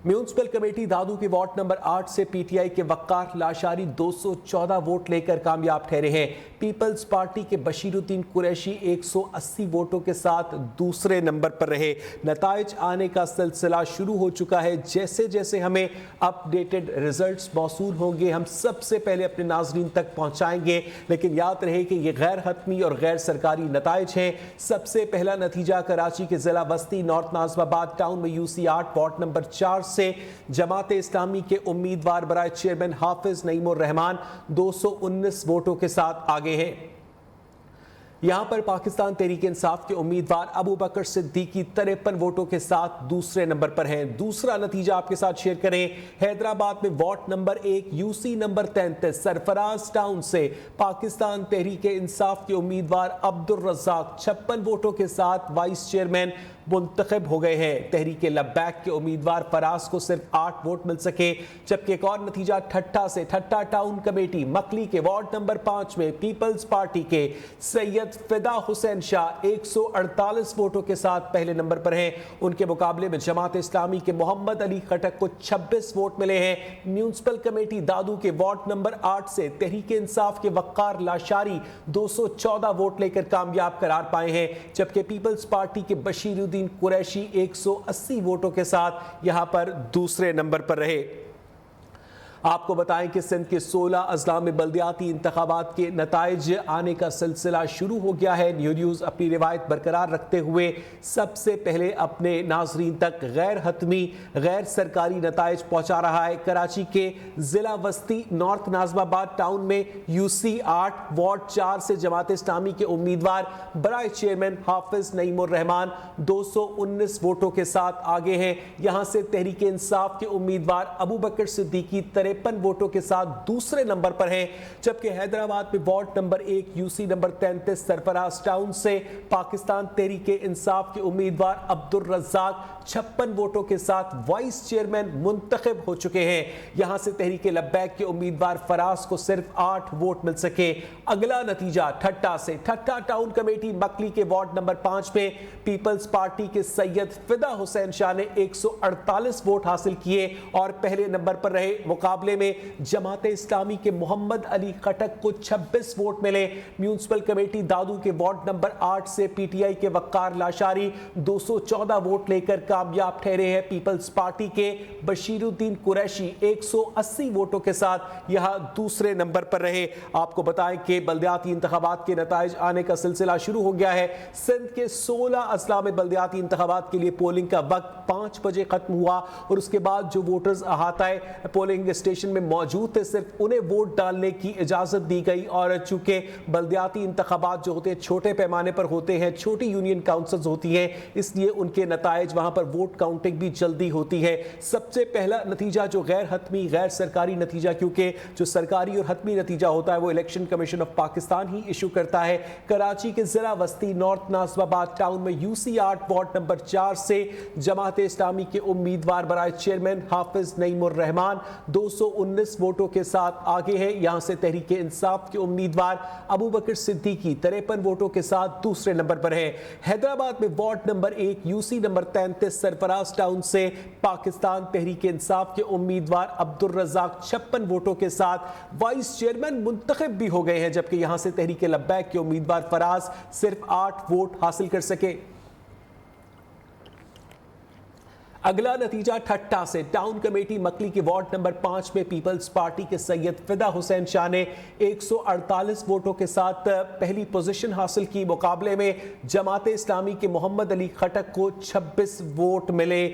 म्यूनिसिपल कमेटी दादू के वार्ड नंबर 8 से पीटीआई के वक्कार लाशारी 214 वोट लेकर कामयाब ठहरे हैं। पीपल्स पार्टी के बशीरुद्दीन कुरैशी 180 वोटों के साथ दूसरे नंबर पर रहे। नताइज आने का सिलसिला शुरू हो चुका है। जैसे जैसे हमें अपडेटेड रिजल्ट्स मौसूल होंगे हम सबसे पहले अपने नाजरीन तक पहुंचाएंगे, लेकिन याद रहे कि ये गैर हतमी और गैर सरकारी नताइज हैं। सबसे पहला नतीजा कराची के जिला वस्ती नॉर्थ नाज़िमाबाद टाउन में यूसी 8 वार्ड नंबर 4 से जमात इस्लामी के उम्मीदवार बराए चेयरमैन हाफिज नईमुर रहमान 219 वोटों के साथ आगे हैं। यहां पर पाकिस्तान तहरीक इंसाफ के उम्मीदवार अबू बकर सिद्दीकी 53 वोटों के साथ दूसरे नंबर पर हैं। दूसरा नतीजा आपके साथ शेयर करें। हैदराबाद में ward number 1 UC number 33 Sarfaraz town से पाकिस्तान तहरीक इंसाफ के उम्मीदवार अब्दुल रज़ाक 56 वोटों के साथ वाइस चेयरमैन मुंतखब हो गए हैं। तहरीक लब्बैक के उम्मीदवार फराज को सिर्फ 8 वोट मिल सके। जबकि एक और नतीजा ठट्ठा से ठट्ठा टाउन कमेटी मकली के वार्ड नंबर 5 में पीपल्स पार्टी के सैयद फिदा हुसैन शाह 148 वोटों के साथ पहले नंबर पर हैं। उनके मुकाबले में जमात इस्लामी के मोहम्मद अली खटक को 26 वोट मिले हैं। म्यूनिसिपल कमेटी दादू के वार्ड नंबर 8 से तहरीक इंसाफ के वक्कार लाशारी 214 वोट लेकर कामयाब करार पाए हैं। जबकि पीपल्स पार्टी के बशीरुद्दीन कुरैशी 180 वोटों के साथ यहां पर दूसरे नंबर पर रहे। आपको बताएं कि सिंध के 16 अजला में बल्दियाती इंतखाबात के नताइज आने का सिलसिला शुरू हो गया है। न्यूज़ अपनी रिवायत बरकरार रखते हुए सबसे पहले अपने नाजरीन तक गैर हतमी गैर सरकारी नताइज पहुंचा रहा है। कराची के जिला वस्ती नॉर्थ नाज़िमाबाद टाउन में यूसी 8 वार्ड 4 से जमात इस्लामी के उम्मीदवार बराए चेयरमैन हाफिज नईमुर रहमान 219 वोटों के साथ आगे हैं। यहां से तहरीक इंसाफ के उम्मीदवार अबू बकर सिद्दीकी 53 वोटों के साथ दूसरे नंबर पर हैं। जबकि हैदराबाद में ward number 1 UC number 33 Sarfaraz town से पाकिस्तान तहरीक इंसाफ के उम्मीदवार अब्दुल रज़ाक 56 वोटों के साथ वाइस चेयरमैन मुंतखब हो चुके हैं। यहां से तहरीक लब्बैक के उम्मीदवार फराज को सिर्फ 8 वोट मिल सके। अगला नतीजा ठट्ठा से ठट्ठा टाउन कमेटी मकली के वार्ड नंबर 5 में पीपल्स पार्टी के सैयद फिदा हुसैन शाह ने 148 वोट हासिल किए और पहले नंबर पर रहे। मुकाबले में जमात इस्लामी के मोहम्मद अली खटक को 26 वोट मिले। म्यूनिसिपल कमेटी दादू के वार्ड नंबर 8 से पीटीआई के वक्कार लाशारी 214 वोट लेकर कामयाब ठहरे हैं। पीपल्स पार्टी के बशीरुद्दीन कुरैशी 180 वोटों के साथ यहां दूसरे नंबर पर रहे। आपको बताएं कि बल्दियाती इंतखाबात के नताइज आने का सिलसिला शुरू हो गया है। सिंध के 16 अजला में बल्दियाती इंतखाबात के लिए पोलिंग का वक्त 5 बजे खत्म हुआ और उसके बाद जो वोटर्स अहाताए पोलिंग स्टेशन में मौजूद थे सिर्फ उन्हें वोट डालने की इजाजत दी गई। और चूंकि बल्दियाती इंतखाबात जो होते हैं छोटे पैमाने पर होते हैं, छोटी यूनियन काउंसिल्स होती हैं, इसलिए उनके नताइज वहां पर वोट काउंटिंग भी जल्दी होती है। सबसे पहला नतीजा जो गैर हतमी गैर सरकारी नतीजा, क्योंकि जो सरकारी और हतमी नतीजा होता है वो election commission of Pakistan he issue करता है। कराची के जिला वस्ती नॉर्थ नाज़िमाबाद टाउन में यूसी 8 वार्ड नंबर 4 से जमात इस्लामी के उम्मीदवार बराए चेयरमैन हाफिज नईमुर रहमान 219 वोटों के साथ आगे हैं। यहां से तहरीक इंसाफ के उम्मीदवार अबू बकर सिद्दीकी 53 वोटों के साथ दूसरे नंबर पर है। हैदराबाद में ward number 1 UC number 33 Sarfaraz town से पाकिस्तान तहरीक इंसाफ के उम्मीदवार अब्दुल रज़ाक 56 वोटों के साथ वाइस चेयरमैन मुंतखब भी हो गए हैं। जबकि यहां से तहरीक लब्बैक के उम्मीदवार फराज सिर्फ 8 वोट हासिल कर सके। अगला नतीजा ठट्ठा से टाउन कमेटी मकली के वार्ड नंबर 5 में पीपल्स पार्टी के सैयद फिदा हुसैन शाह ने 148 वोटों के साथ पहली पोजीशन हासिल की। मुकाबले में जमात इस्लामी के मोहम्मद अली खटक को 26 वोट मिले।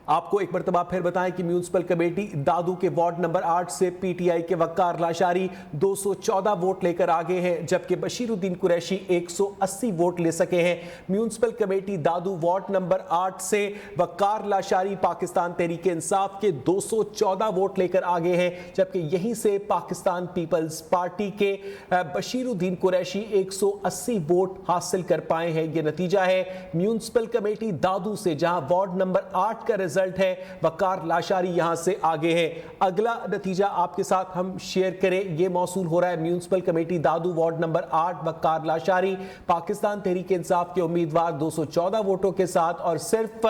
آپ کو ایک مرتبہ پھر بتائیں کہ میونسپل کمیٹی دادو کے وارڈ نمبر 8 سے پی ٹی آئی کے وقار لاشاری 214 ووٹ لے کر آگے ہیں، جبکہ بشیر الدین قریشی 180 ووٹ لے سکے ہیں۔ میونسپل کمیٹی دادو وارڈ نمبر 8 سے وقار لاشاری پاکستان تحریک انصاف کے 214 ووٹ لے کر آگے ہیں، جبکہ یہیں سے پاکستان پیپلز پارٹی کے بشیر الدین قریشی 180 ووٹ حاصل کر پائے ہیں۔ یہ نتیجہ ہے میونسپل کمیٹی دادو سے، جہاں وارڈ نمبر 8 کا رزلٹ ہے، وقار لاشاری یہاں سے آگے ہے۔ اگلا نتیجہ آپ کے ساتھ ہم شیئر کریں، یہ موصول ہو رہا ہے میونسپل کمیٹی دادو وارڈ نمبر 8 وقار لاشاری پاکستان تحریک انصاف کے امیدوار 214 ووٹوں کے ساتھ، اور صرف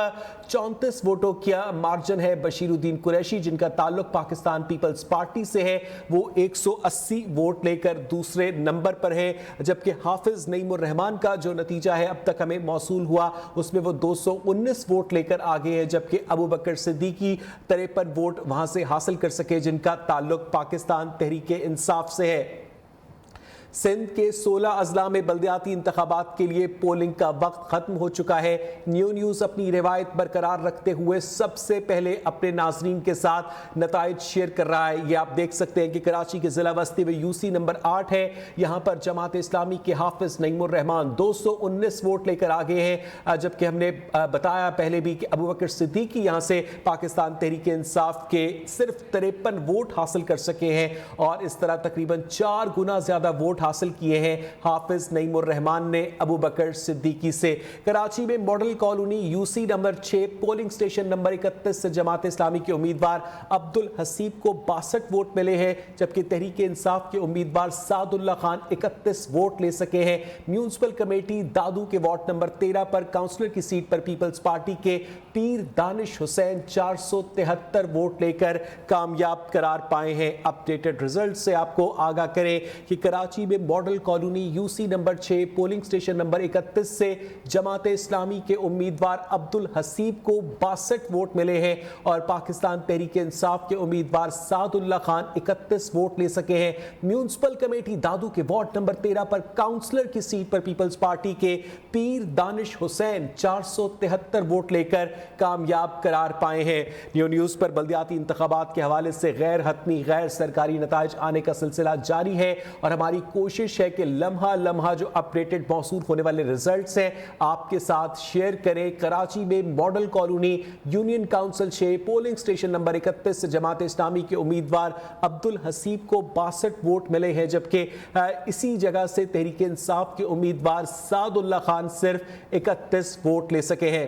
34 ووٹوں کا مارجن ہے بشیر الدین قریشی جن کا تعلق پاکستان پیپلز پارٹی سے ہے، وہ 180 ووٹ لے کر دوسرے نمبر پر ہے، جبکہ حافظ نعیم الرحمان کا جو نتیجہ ہے اب تک ہمیں موصول ہوا اس میں وہ 219 ووٹ لے کر آگے ہے، جبکہ ابو بکر صدیقی 53 ووٹ وہاں سے حاصل کر سکے جن کا تعلق پاکستان تحریک انصاف سے ہے۔ سندھ کے 16 اضلاع میں بلدیاتی انتخابات کے لیے پولنگ کا وقت ختم ہو چکا ہے۔ نیو نیوز اپنی روایت برقرار رکھتے ہوئے سب سے پہلے اپنے ناظرین کے ساتھ نتائج شیئر کر رہا ہے۔ یہ آپ دیکھ سکتے ہیں کہ کراچی کے ضلع وسطی میں UC نمبر 8 ہے، یہاں پر جماعت اسلامی کے حافظ نعیم الرحمان 219 ووٹ لے کر آگے ہیں، جبکہ ہم نے بتایا پہلے بھی کہ ابو بکر صدیقی یہاں سے پاکستان تحریک انصاف کے صرف 53 ووٹ حاصل کر سکے ہیں، اور اس طرح تقریباً 4 گنا زیادہ ووٹ حاصل کیے ہیں حافظ نعیم الرحمان نے ابو بکر صدیقی سے۔ کراچی میں model colony UC number 6 polling station number 31 سے جماعت اسلامی کے امیدوار عبدالحسیب کو 62 ووٹ ملے ہیں، جبکہ تحریک انصاف کے امیدوار سعد اللہ خان 31 ووٹ لے سکے ہیں۔ میونسپل کمیٹی دادو کے وارڈ نمبر 13 پر کاؤنسلر کی سیٹ پر پیپلز پارٹی کے پیر دانش حسین 473 ووٹ لے کر کامیاب قرار پائے ہیں۔ اپڈیٹڈ رزلٹ سے آپ کو آگاہ کریں کہ کراچی میں model colony UC number 6 polling station number 31 سے جماعت اسلامی کے امیدوار عبدالحسیب کو 62 ووٹ ملے ہیں، اور پاکستان تحریک انصاف کے امیدوار سعد اللہ خان 31 ووٹ لے سکے ہیں۔ میونسپل کمیٹی دادو کے وارڈ نمبر 13 پر کاؤنسلر کی سیٹ پر پیپلز پارٹی کے پیر دانش حسین 473 ووٹ لے کر کامیاب قرار پائے ہیں۔ نیو نیوز پر بلدیاتی انتخابات کے حوالے سے غیر حتمی غیر سرکاری نتائج آنے کا سلسلہ جاری ہے، اور ہماری کوشش ہے کہ لمحہ لمحہ جو اپڈیٹڈ موصول ہونے والے ریزلٹس ہیں آپ کے ساتھ شیئر کریں۔ کراچی میں model colony union council 6 polling station number 31 سے جماعت اسلامی کے امیدوار عبدالحسیب کو 62 ووٹ ملے ہیں، جبکہ اسی جگہ سے تحریک انصاف کے امیدوار سعد اللہ خان صرف 31 ووٹ لے سکے ہیں۔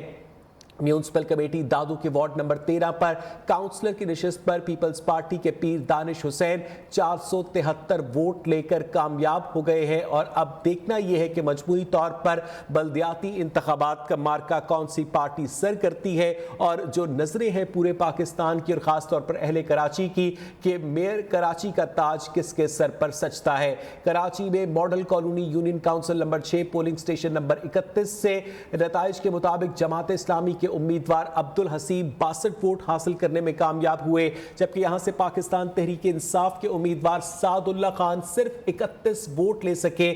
میونسپل کمیٹی دادو کے وارڈ نمبر 13 پر کاؤنسلر کی نشست پر پیپلز پارٹی کے پیر دانش حسین 473 ووٹ لے کر کامیاب ہو گئے ہیں، اور اب دیکھنا یہ ہے کہ مجموعی طور پر بلدیاتی انتخابات کا مارکہ کون سی پارٹی سر کرتی ہے، اور جو نظریں ہیں پورے پاکستان کی اور خاص طور پر اہل کراچی کی کہ میئر کراچی کا تاج کس کے سر پر سجتا ہے۔ کراچی میں model colony union council number 6 polling station number 31 سے نتائج کے مطابق جماعت اسلامی کے امیدوار عبدالحسیب 62 ووٹ حاصل کرنے میں کامیاب ہوئے، جبکہ یہاں سے پاکستان تحریک انصاف کے امیدوار سعد اللہ خان صرف 31 ووٹ لے سکے،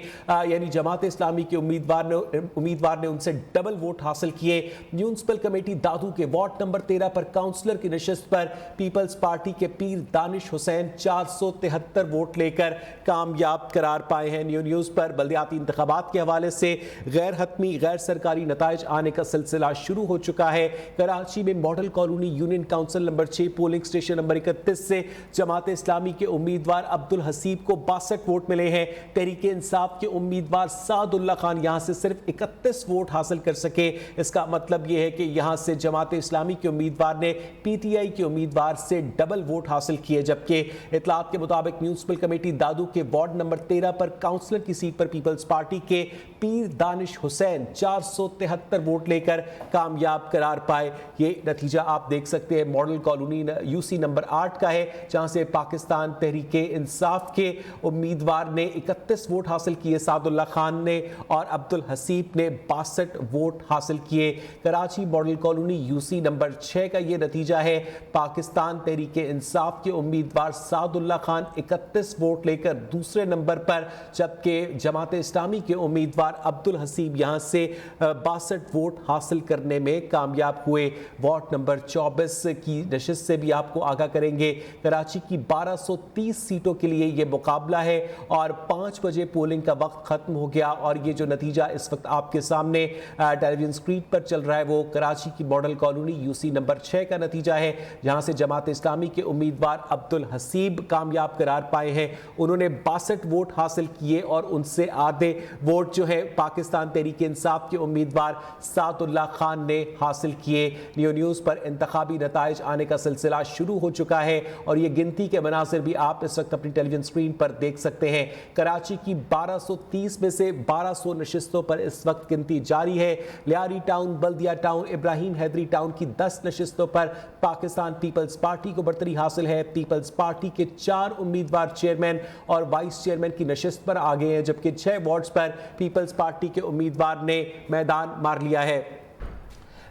یعنی جماعت اسلامی کے امیدوار نے ان سے ڈبل ووٹ حاصل کیے۔ میونسپل کمیٹی دادو کے وارڈ نمبر 13 پر کاؤنسلر کی نشست پر پیپلز پارٹی کے پیر دانش حسین 473 ووٹ لے کر کامیاب قرار پائے ہیں۔ نیو نیوز پر بلدیاتی انتخابات کے حوالے سے غیر حتمی غیر سرکاری نتائج آنے کا سلسلہ شروع ہو چکا ہے۔ کراچی میں model colony union council number 6 polling station number 31 سے جماعت اسلامی کے امیدوار عبدالحسیب کو 62 ووٹ ملے ہیں۔ تحریک انصاف کے امیدوار سعد اللہ خان یہاں سے صرف 31 ووٹ حاصل کر سکے۔ اس کا مطلب یہ ہے کہ یہاں سے جماعت اسلامی کے امیدوار نے PTI کے امیدوار سے ڈبل ووٹ حاصل کیے، جبکہ اطلاعات کے مطابق میونسپل کمیٹی دادو کے وارڈ نمبر 13 پر کاؤنسلر کی سیٹ پر پیپلز پارٹی کے پیر دانش حسین 473 ووٹ لے کر کامیاب قرار پائے۔ یہ نتیجہ آپ دیکھ سکتے ہیں ماڈل کالونی UC نمبر 8 کا ہے، جہاں سے پاکستان تحریک انصاف کے امیدوار نے 31 ووٹ حاصل کیے سعد اللہ خان نے، اور عبدالحسیب نے 62 ووٹ حاصل کیے۔ Karachi model colony UC number 6 کا یہ نتیجہ ہے، پاکستان تحریک انصاف کے امیدوار سعد اللہ خان 31 ووٹ لے کر دوسرے نمبر پر، جبکہ جماعت اسلامی کے امیدوار امیدوار عبدالحسیب یہاں سے 62 ووٹ حاصل کرنے میں کامیاب ہوئے۔ وارڈ نمبر 24 کی نشست سے بھی آپ کو آگاہ کریں گے۔ کراچی کی 1230 سیٹوں کے لیے یہ مقابلہ ہے اور 5 بجے پولنگ کا وقت ختم ہو گیا، اور یہ جو نتیجہ اس وقت آپ کے سامنے ٹیلی ویژن اسکرین پر چل رہا ہے وہ کراچی کی ماڈل کالونی UC نمبر 6 کا نتیجہ ہے، جہاں سے جماعت اسلامی کے امیدوار عبدالحسیب کامیاب قرار پائے ہیں۔ انہوں نے 62 ووٹ حاصل کیے اور ان سے آدھے ووٹ جو ہے پاکستان تحریک انصاف کے امیدوار سعد اللہ خان نے حاصل کیے۔ نیو نیوز پر انتخابی نتائج آنے کا سلسلہ شروع ہو چکا ہے اور یہ گنتی کے مناظر بھی آپ اس وقت اپنی ٹیلی ویژن اسکرین پر دیکھ سکتے ہیں۔ کراچی کی 1230 میں سے 1200 نشستوں پر اس وقت گنتی جاری ہے۔ لیاری ٹاؤن، بلدیہ ٹاؤن، ابراہیم حیدری ٹاؤن کی 10 نشستوں پر پاکستان پیپلز پارٹی کو برتری حاصل ہے۔ پیپلز پارٹی کے 4 امیدوار چیئرمین اور وائس چیئرمین کی نشست پر آگے ہیں، جبکہ 6 وارڈز پر پیپلز پارٹی کے امیدوار نے میدان مار لیا ہے۔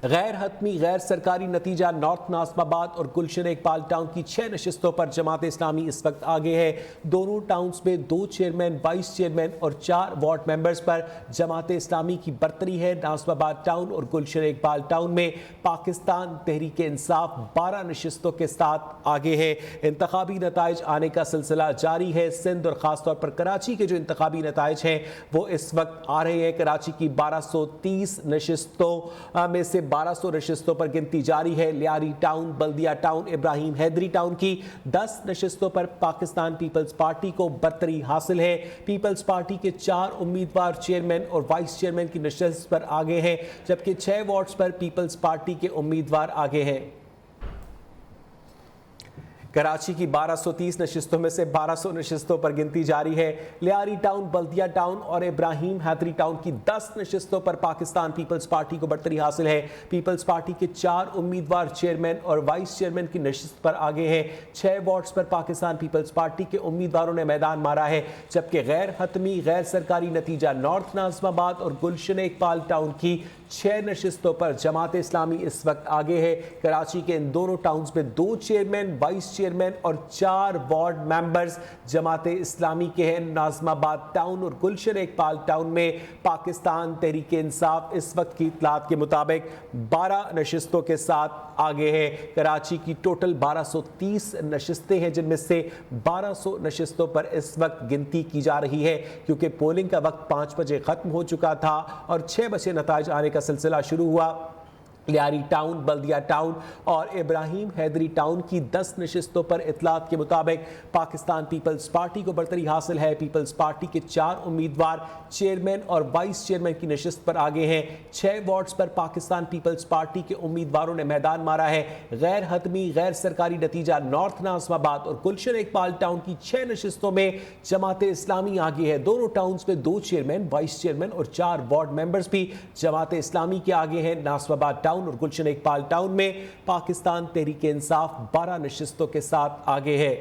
غیر حتمی غیر سرکاری نتیجہ نارتھ ناظم آباد اور گلشن اقبال ٹاؤن کی 6 نشستوں پر جماعت اسلامی اس وقت آگے ہے۔ دونوں ٹاؤنز میں 2 چیئرمین، وائس چیئرمین اور 4 وارڈ ممبرز پر جماعت اسلامی کی برتری ہے۔ ناظم آباد ٹاؤن اور گلشن اقبال ٹاؤن میں پاکستان تحریک انصاف 12 نشستوں کے ساتھ آگے ہے۔ انتخابی نتائج آنے کا سلسلہ جاری ہے۔ سندھ اور خاص طور پر کراچی کے جو انتخابی نتائج ہیں وہ اس وقت آ رہے ہیں۔ کراچی کی 1230 نشستوں میں سے 1200 نشستوں پر گنتی جاری ہے۔ لیاری ٹاؤن، بلدیہ ٹاؤن، ابراہیم حیدری ٹاؤن کی 10 نشستوں پر پاکستان پیپلز پارٹی کو برتری حاصل ہے۔ پیپلز پارٹی کے 4 امیدوار چیئرمین اور وائس چیئرمین کی نشست پر آگے ہیں، جبکہ 6 وارڈز پر پیپلز پارٹی کے امیدوار آگے ہیں۔ کراچی کی 1230 نشستوں میں سے 1200 نشستوں پر گنتی جاری ہے۔ لیاری ٹاؤن، بلدیہ ٹاؤن اور ابراہیم حیدری ٹاؤن کی 10 نشستوں پر پاکستان پیپلز پارٹی کو برتری حاصل ہے۔ پیپلز پارٹی کے 4 امیدوار چیئرمین اور وائس چیئرمین کی نشست پر آگے ہیں۔ 6 وارڈز پر پاکستان پیپلز پارٹی کے امیدواروں نے میدان مارا ہے، جبکہ غیر حتمی غیر سرکاری نتیجہ نارتھ ناظم آباد اور گلشن اقبال ٹاؤن کی 6 نشستوں پر جماعت اسلامی اس وقت آگے ہے۔ کراچی کے ان دونوں ٹاؤنز میں 2 چیئرمین، وائس چیئرمین اور 4 وارڈ ممبرز جماعت اسلامی کے ہیں۔ ناظم آباد ٹاؤن اور گلشن اقبال ٹاؤن میں پاکستان تحریک انصاف اس وقت کی اطلاعات کے مطابق 12 نشستوں کے ساتھ آگے ہے۔ کراچی کی ٹوٹل 1230 نشستیں ہیں، جن میں سے 1200 نشستوں پر اس وقت گنتی کی جا رہی ہے، کیونکہ پولنگ کا وقت 5 بجے ختم ہو چکا تھا اور 6 بجے نتائج آنے کا سلسلہ شروع ہوا۔ لیاری ٹاؤن، بلدیہ ٹاؤن اور ابراہیم حیدری ٹاؤن کی 10 نشستوں پر اطلاعات کے مطابق پاکستان پیپلز پارٹی کو برتری حاصل ہے۔ پیپلز پارٹی کے 4 امیدوار چیئرمین اور وائس چیئرمین کی نشست پر آگے ہیں۔ 6 وارڈز پر پاکستان پیپلز پارٹی کے امیدواروں نے میدان مارا ہے۔ غیر حتمی غیر سرکاری نتیجہ نارتھ ناظم آباد اور گلشن اقبال ٹاؤن کی 6 نشستوں میں جماعت اسلامی آگے ہے۔ دونوں ٹاؤنز میں 2 چیئرمین، وائس چیئرمین اور 4 وارڈ ممبرز بھی جماعت اسلامی کے آگے ہیں۔ ناظم آباد ٹاؤن اور گلشن اقبال ٹاؤن میں پاکستان تحریک انصاف 12 نشستوں کے ساتھ آگے ہے۔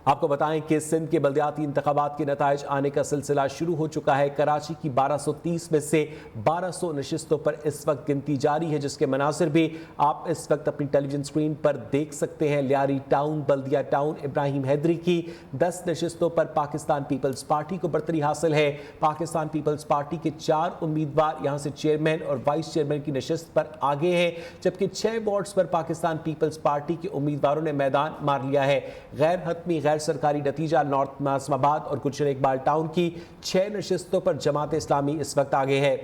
آپ کو بتائیں کہ سندھ کے بلدیاتی انتخابات کے نتائج آنے کا سلسلہ شروع ہو چکا ہے۔ کراچی کی 1230 میں سے 1200 نشستوں پر اس وقت گنتی جاری ہے، جس کے مناظر بھی آپ اس وقت اپنی ٹیلی ویژن اسکرین پر دیکھ سکتے ہیں۔ لیاری ٹاؤن، بلدیہ ٹاؤن، ابراہیم حیدری کی 10 نشستوں پر پاکستان پیپلز پارٹی کو برتری حاصل ہے۔ پاکستان پیپلز پارٹی کے 4 امیدوار یہاں سے چیئرمین اور وائس چیئرمین کی نشست پر آگے ہیں، جبکہ 6 وارڈز پر پاکستان پیپلز پارٹی کے امیدواروں نے میدان مار لیا ہے۔ غیر حتمی غیر سرکاری نتیجہ نارتھ ناظم آباد اور گلشن اقبال ٹاؤن کی 6 نشستوں پر جماعت اسلامی اس وقت آگے ہے۔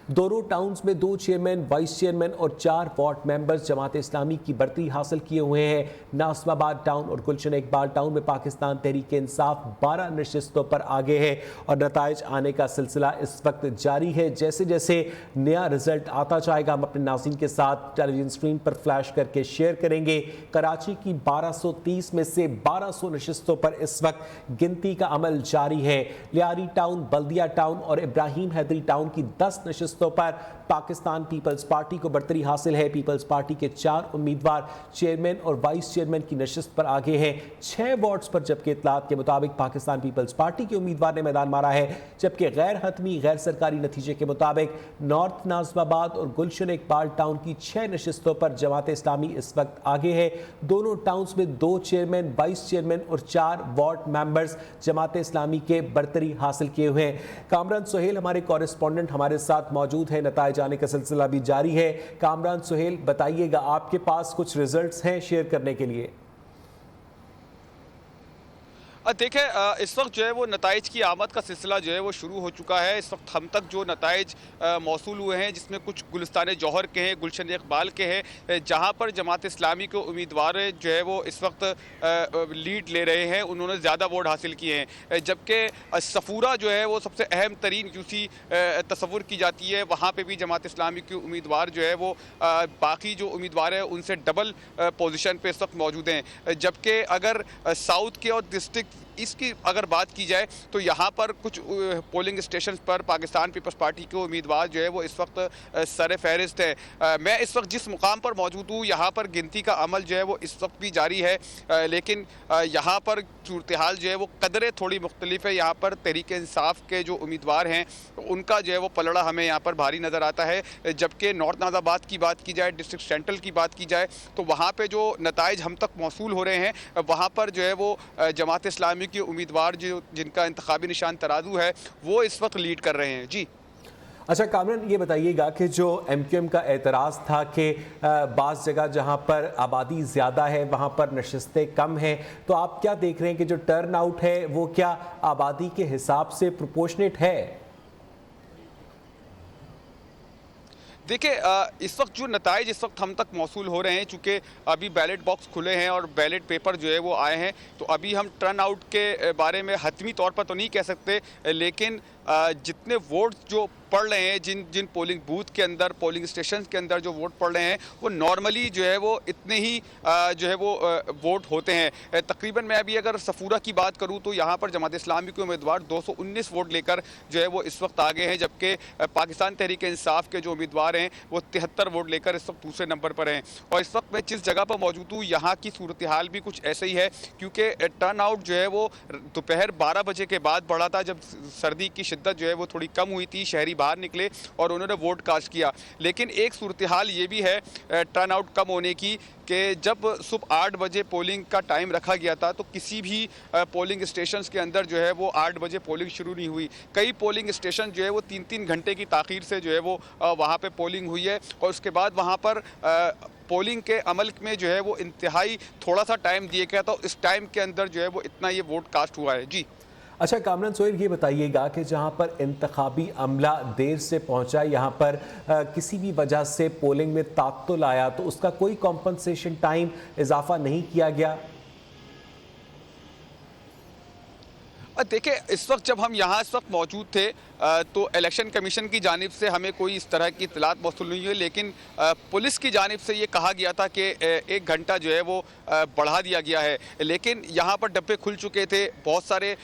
دونوں ٹاؤنز میں 2 چیئرمین، وائس چیئرمین اور 4 وارڈ ممبرز جماعت اسلامی کی برتری حاصل کیے ہوئے ہیں۔ ناظم آباد ٹاؤن اور گلشن اقبال ٹاؤن میں پاکستان تحریک انصاف 12 نشستوں پر آگے ہے اور نتائج آنے کا سلسلہ اس وقت جاری ہے۔ جیسے جیسے نیا رزلٹ آتا جائے گا ہم اپنے ناظرین کے ساتھ ٹیلی ویژن اسکرین پر فلیش کر کے شیئر کریں گے۔ کراچی کی 1230 میں سے 1200 نشستوں پر اس وقت گنتی کا عمل جاری ہے۔ لیاری ٹاؤن، بلدیہ ٹاؤن اور ابراہیم حیدری ٹاؤن کی 10 نشستوں नशस्तों पर पाकिस्तान पीपल्स पार्टी को बरतरी हासिल है। पीपल्स पार्टी के 4 उम्मीदवार चेयरमैन और वाइस चेयरमैन की नशस्त पर आगे हैं 6 वार्ड्स पर, जबकि इत्तलात के मुताबिक पाकिस्तान पीपल्स पार्टी के उम्मीदवार ने मैदान मारा है। जबकि गैर हतमी गैर सरकारी नतीजे के मुताबिक नॉर्थ नाज़िमाबाद और गुलशन इकबाल टाउन की 6 नशस्तों पर जमात इस्लामी इस वक्त आगे है। दोनों टाउन्स में 2 चेयरमैन, वाइस चेयरमैन और 4 वार्ड मेंबर्स जमात इस्लामी के बरतरी हासिल किए हुए हैं। कामरान सुहेल हमारे कॉरेस्पॉन्डेंट हमारे साथ मौजूद है, नताइज आने का सिलसिला भी जारी है। कामरान सुहेल, बताइएगा, आपके पास कुछ रिजल्ट्स हैं शेयर करने के लिए? देखें, इस वक्त जो है वो नताइज की आमद का सिलसिला जो है वो शुरू हो चुका है। इस वक्त हम तक जो नताइज मौसूल हुए हैं, जिसमें कुछ गुलिस्तान जौहर के हैं, गुलशन इकबाल के हैं, जहां पर जमात इस्लामी के उम्मीदवार जो है वो इस वक्त लीड ले रहे हैं, उन्होंने ज़्यादा वोट हासिल किए हैं। जबकि सफूरा जो है वो सबसे अहम तरीन यूसी तस्वुर की जाती है, वहाँ पर भी जमात इस्लामी के उम्मीदवार जो है वो बाकी जो उम्मीदवार हैं उनसे डबल पोजीशन पे इस वक्त मौजूद हैं। जबकि अगर साउथ के और डिस्ट्रिक्ट इसकी अगर बात की जाए तो यहाँ पर कुछ पोलिंग स्टेशन पर पाकिस्तान पीपल्स पार्टी के उम्मीदवार जो है वो इस वक्त सर फहरिस्त है। मैं इस वक्त जिस मुकाम पर मौजूद हूँ, यहाँ पर गिनती का अमल जो है वो इस वक्त भी जारी है, लेकिन यहाँ पर सूरत हाल जो है वो कदरे थोड़ी मुख्तलिफ है। यहाँ पर तहरीक इंसाफ के जो उम्मीदवार हैं उनका जो है वो पलड़ा हमें यहाँ पर भारी नज़र आता है। जबकि नॉर्थ नाज़ाबाद की बात की जाए, डिस्ट्रिक्ट सेंट्रल की बात की जाए, तो वहाँ पर जो नताइज हम तक मौसूल हो रहे हैं, वहाँ पर जो है वो जमात इस्लामी के उम्मीदवार जो जिनका इंतखाबी निशान तराजू है वो इस वक्त लीड कर रहे हैं। जी अच्छा कामरान, ये बताइएगा कि जो एमक्यूएम का एतराज़ था कि बाज़ जगह जहां पर आबादी ज़्यादा है वहां पर नशस्तें कम हैं, तो आप क्या देख रहे हैं कि जो टर्न आउट है वो क्या आबादी के हिसाब से प्रोपोर्शनेट है? देखिए, इस वक्त जो नताइज इस वक्त हम तक मौसूल हो रहे हैं, चूँकि अभी बैलेट बॉक्स खुले हैं और बैलेट पेपर जो है वो आए हैं, तो अभी हम टर्न आउट के बारे में हतमी तौर पर तो नहीं कह सकते, लेकिन जितने वोट जो पड़ रहे हैं, जिन पोलिंग बूथ के अंदर, पोलिंग स्टेशन के अंदर जो वोट पड़ रहे हैं, वो नॉर्मली जो है वो इतने ही जो है वो वोट होते हैं। तकरीबन मैं अभी अगर सफूरा की बात करूं तो यहाँ पर जमात इस्लामी के उम्मीदवार 219 वोट लेकर जो है वो इस वक्त आगे हैं, जबकि पाकिस्तान तहरीक इंसाफ के जो उम्मीदवार हैं वो 73 वोट लेकर इस वक्त दूसरे नंबर पर हैं। और इस वक्त मैं जिस जगह पर मौजूद हूँ, यहाँ की सूरत हाल भी कुछ ऐसे ही है, क्योंकि टर्न आउट जो है वो दोपहर 12 बजे के बाद बढ़ा था, जब सर्दी की शिद्दत जो है वो थोड़ी कम हुई थी, शहरी बाहर निकले और उन्होंने वोट कास्ट किया। लेकिन एक सूरत हाल ये भी है टर्न आउट कम होने की कि जब सुबह 8 बजे पोलिंग का टाइम रखा गया था, तो किसी भी पोलिंग स्टेशंस के अंदर जो है वो 8 बजे पोलिंग शुरू नहीं हुई। कई पोलिंग स्टेशन जो है वो 3-3 घंटे की ताख़ीर से जो है वो वहाँ पे पोलिंग हुई है, और उसके बाद वहाँ पर पोलिंग के अमल में जो है वो इंतहाई थोड़ा सा टाइम दिया गया था, इस टाइम के अंदर जो है वो इतना ये वोट कास्ट हुआ है। जी अच्छा कामरान सुहेल, ये बताइएगा कि जहां पर इंतखाबी अमला देर से पहुंचा, यहाँ पर किसी भी वजह से पोलिंग में तात्तुल आया, तो उसका कोई कॉम्पनसेशन टाइम इजाफा नहीं किया गया? देखिए, इस वक्त जब हम यहाँ इस वक्त मौजूद थे तो इलेक्शन कमीशन की जानिब से हमें कोई इस तरह की इत्तलात मौसूल नहीं हुई, लेकिन पुलिस की जानिब से ये कहा गया था कि 1 घंटा जो है वो बढ़ा दिया गया है। लेकिन यहाँ पर डब्बे खुल चुके थे, बहुत सारे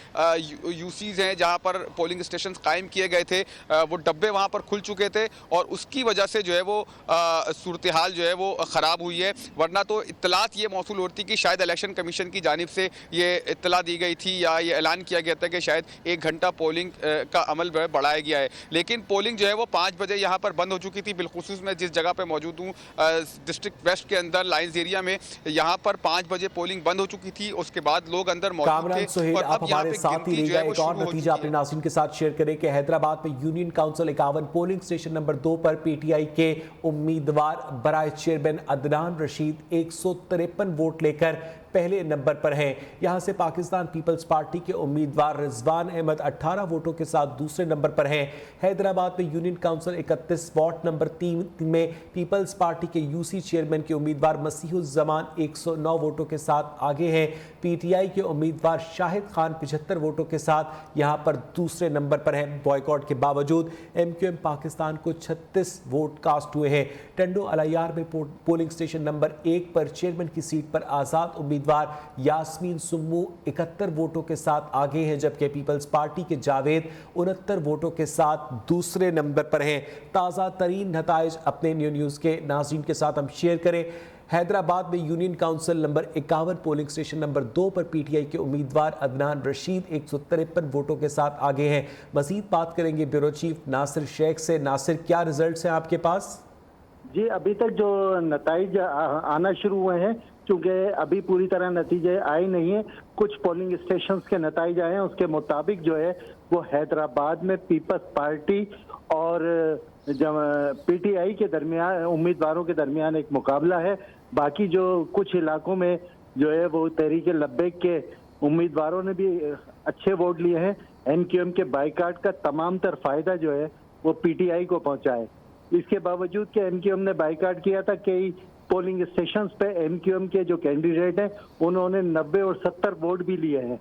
यूसीज़ हैं जहाँ पर पोलिंग स्टेशन कायम किए गए थे, वो डब्बे वहाँ पर खुल चुके थे, और उसकी वजह से जो है वो सूरत हाल जो है वो ख़राब हुई है। वरना तो इत्तलात ये मौसूल होती कि शायद इलेक्शन कमीशन की जानिब से ये इत्तला दी गई थी या ये ऐलान किया गया था कि शायद 1 घंटा पोलिंग का अमल बढ़ाया गया है। लेकिन पोलिंग जो है वो 5 बजे यहाँ पर बंद हो चुकी थी। बिलखुसूस मैं जिस जगह पे मौजूद हूँ, डिस्ट्रिक्ट वेस्ट के अंदर लाइंस एरिया में, यहाँ पर 5 बजे पोलिंग बंद हो चुकी थी, उसके बाद लोग अंदर मौजूद थे। और आप हमारे साथ ही रहिएगा। एक और नतीजा अपने नाज़रीन के साथ शेयर करें कि हैदराबाद में union council 51 polling station number 2 पर पीटीआई के उम्मीदवार बराए चेयरमैन अदनान रशीद 153 वोट लेकर पहले नंबर पर हैं। यहां से पाकिस्तान पीपल्स पार्टी के उम्मीदवार रिजवान अहमद 18 वोटों के साथ दूसरे नंबर पर हैं। हैदराबाद में यूनियन काउंसिल 31 वार्ड नंबर 3 में पीपल्स पार्टी के यूसी चेयरमैन के उम्मीदवार मसीहुज़्ज़मान 109 वोटों के साथ आगे हैं। पीटीआई के उम्मीदवार शाहिद खान 75 वोटों के साथ यहां पर दूसरे नंबर पर हैं। बॉयकॉट के बावजूद एमक्यूएम पाकिस्तान को 36 वोट कास्ट हुए हैं। टंडो अलायार में पोलिंग स्टेशन नंबर 1 पर चेयरमैन की सीट पर आज़ाद उम्मीदवार उम्मीदवार यास्मीन सुम्मू 71 वोटों के साथ आगे हैं, जबकि पीपल्स पार्टी के जावेद 69 वोटों के साथ दूसरे नंबर पर हैं। ताज़ा तरीन नताइज अपने न्यूज़ के नाज़रीन के साथ हम शेयर करें। हैदराबाद में union council number 51 polling station number 2 पर पीटीआई के उम्मीदवार अदनान रशीद 153 वोटों के साथ आगे हैं। मजीद बात करेंगे ब्यूरो चीफ नासिर शेख से। नासिर, क्या रिजल्ट्स हैं आपके पास? जी, अभी तक जो नतीजे आना शुरू हुए हैं, चूंकि अभी पूरी तरह नतीजे आए नहीं हैं, कुछ पोलिंग स्टेशंस के नतीजे आए हैं, उसके मुताबिक जो है वो हैदराबाद में पीपल्स पार्टी और पीटीआई के दरमियान उम्मीदवारों के दरमियान एक मुकाबला है। बाकी जो कुछ इलाकों में जो है वो तहरीक लब्बैक के उम्मीदवारों ने भी अच्छे वोट लिए हैं। एमक्यूएम के बाइकाट का तमाम तर फायदा जो है वो पीटीआई को पहुंचा है। इसके बावजूद कि एमक्यूएम ने बाइकाट किया था, कई पोलिंग स्टेशंस पे एमक्यूएम के जो कैंडिडेट हैं उन्होंने 90 और 70 वोट भी लिए हैं।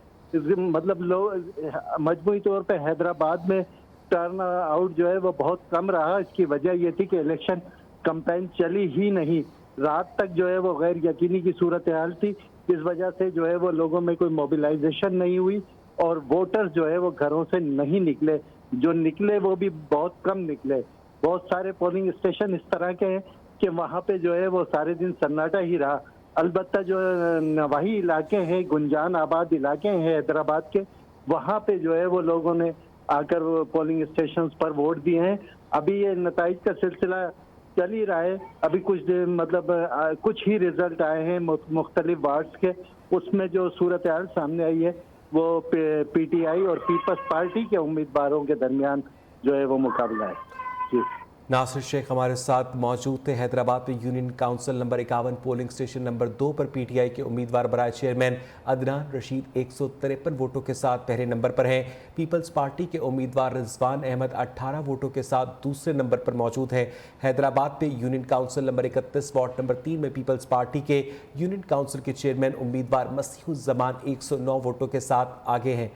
मतलब लोग मजमूई तौर पे हैदराबाद में टर्न आउट जो है वो बहुत कम रहा। इसकी वजह ये थी कि इलेक्शन कैंपेन चली ही नहीं, रात तक जो है वो गैर यकीनी की सूरत हाल थी। इस वजह से जो है वो लोगों में कोई मोबिलाइजेशन नहीं हुई और वोटर्स जो है वो घरों से नहीं निकले, जो निकले वो भी बहुत कम निकले। बहुत सारे पोलिंग स्टेशन इस तरह के हैं कि वहाँ पे जो है वो सारे दिन सन्नाटा ही रहा। अलबत्ता जो नवाही इलाके हैं, गुंजान आबाद इलाके हैं हैदराबाद के, वहाँ पे जो है वो लोगों ने आकर वो पोलिंग स्टेशन पर वोट दिए हैं। अभी ये नताइज का सिलसिला चल ही रहा है। अभी कुछ ही रिजल्ट आए हैं मुख्तलिफ वार्ड्स के, उसमें जो सूरत हाल सामने आई है वो पीटीआई और पीपल्स पार्टी के उम्मीदवारों के दरमियान जो है वो मुकाबला है। जी, नासिर शेख हमारे साथ मौजूद थे। हैदराबाद में union council number 51 polling station number 2 पर पीटीआई के उम्मीदवार बराए चेयरमैन अदनान रशीद 153 वोटों के साथ पहले नंबर पर हैं। पीपल्स पार्टी के उम्मीदवार रिजवान अहमद 18 वोटों के साथ दूसरे नंबर पर मौजूद हैं। हैदराबाद में union council number 31 ward number 3 में पीपल्स पार्टी के यूनियन काउंसिल के चेयरमैन उम्मीदवार मसीहुज़्ज़मान 109 वोटों के साथ आगे हैं।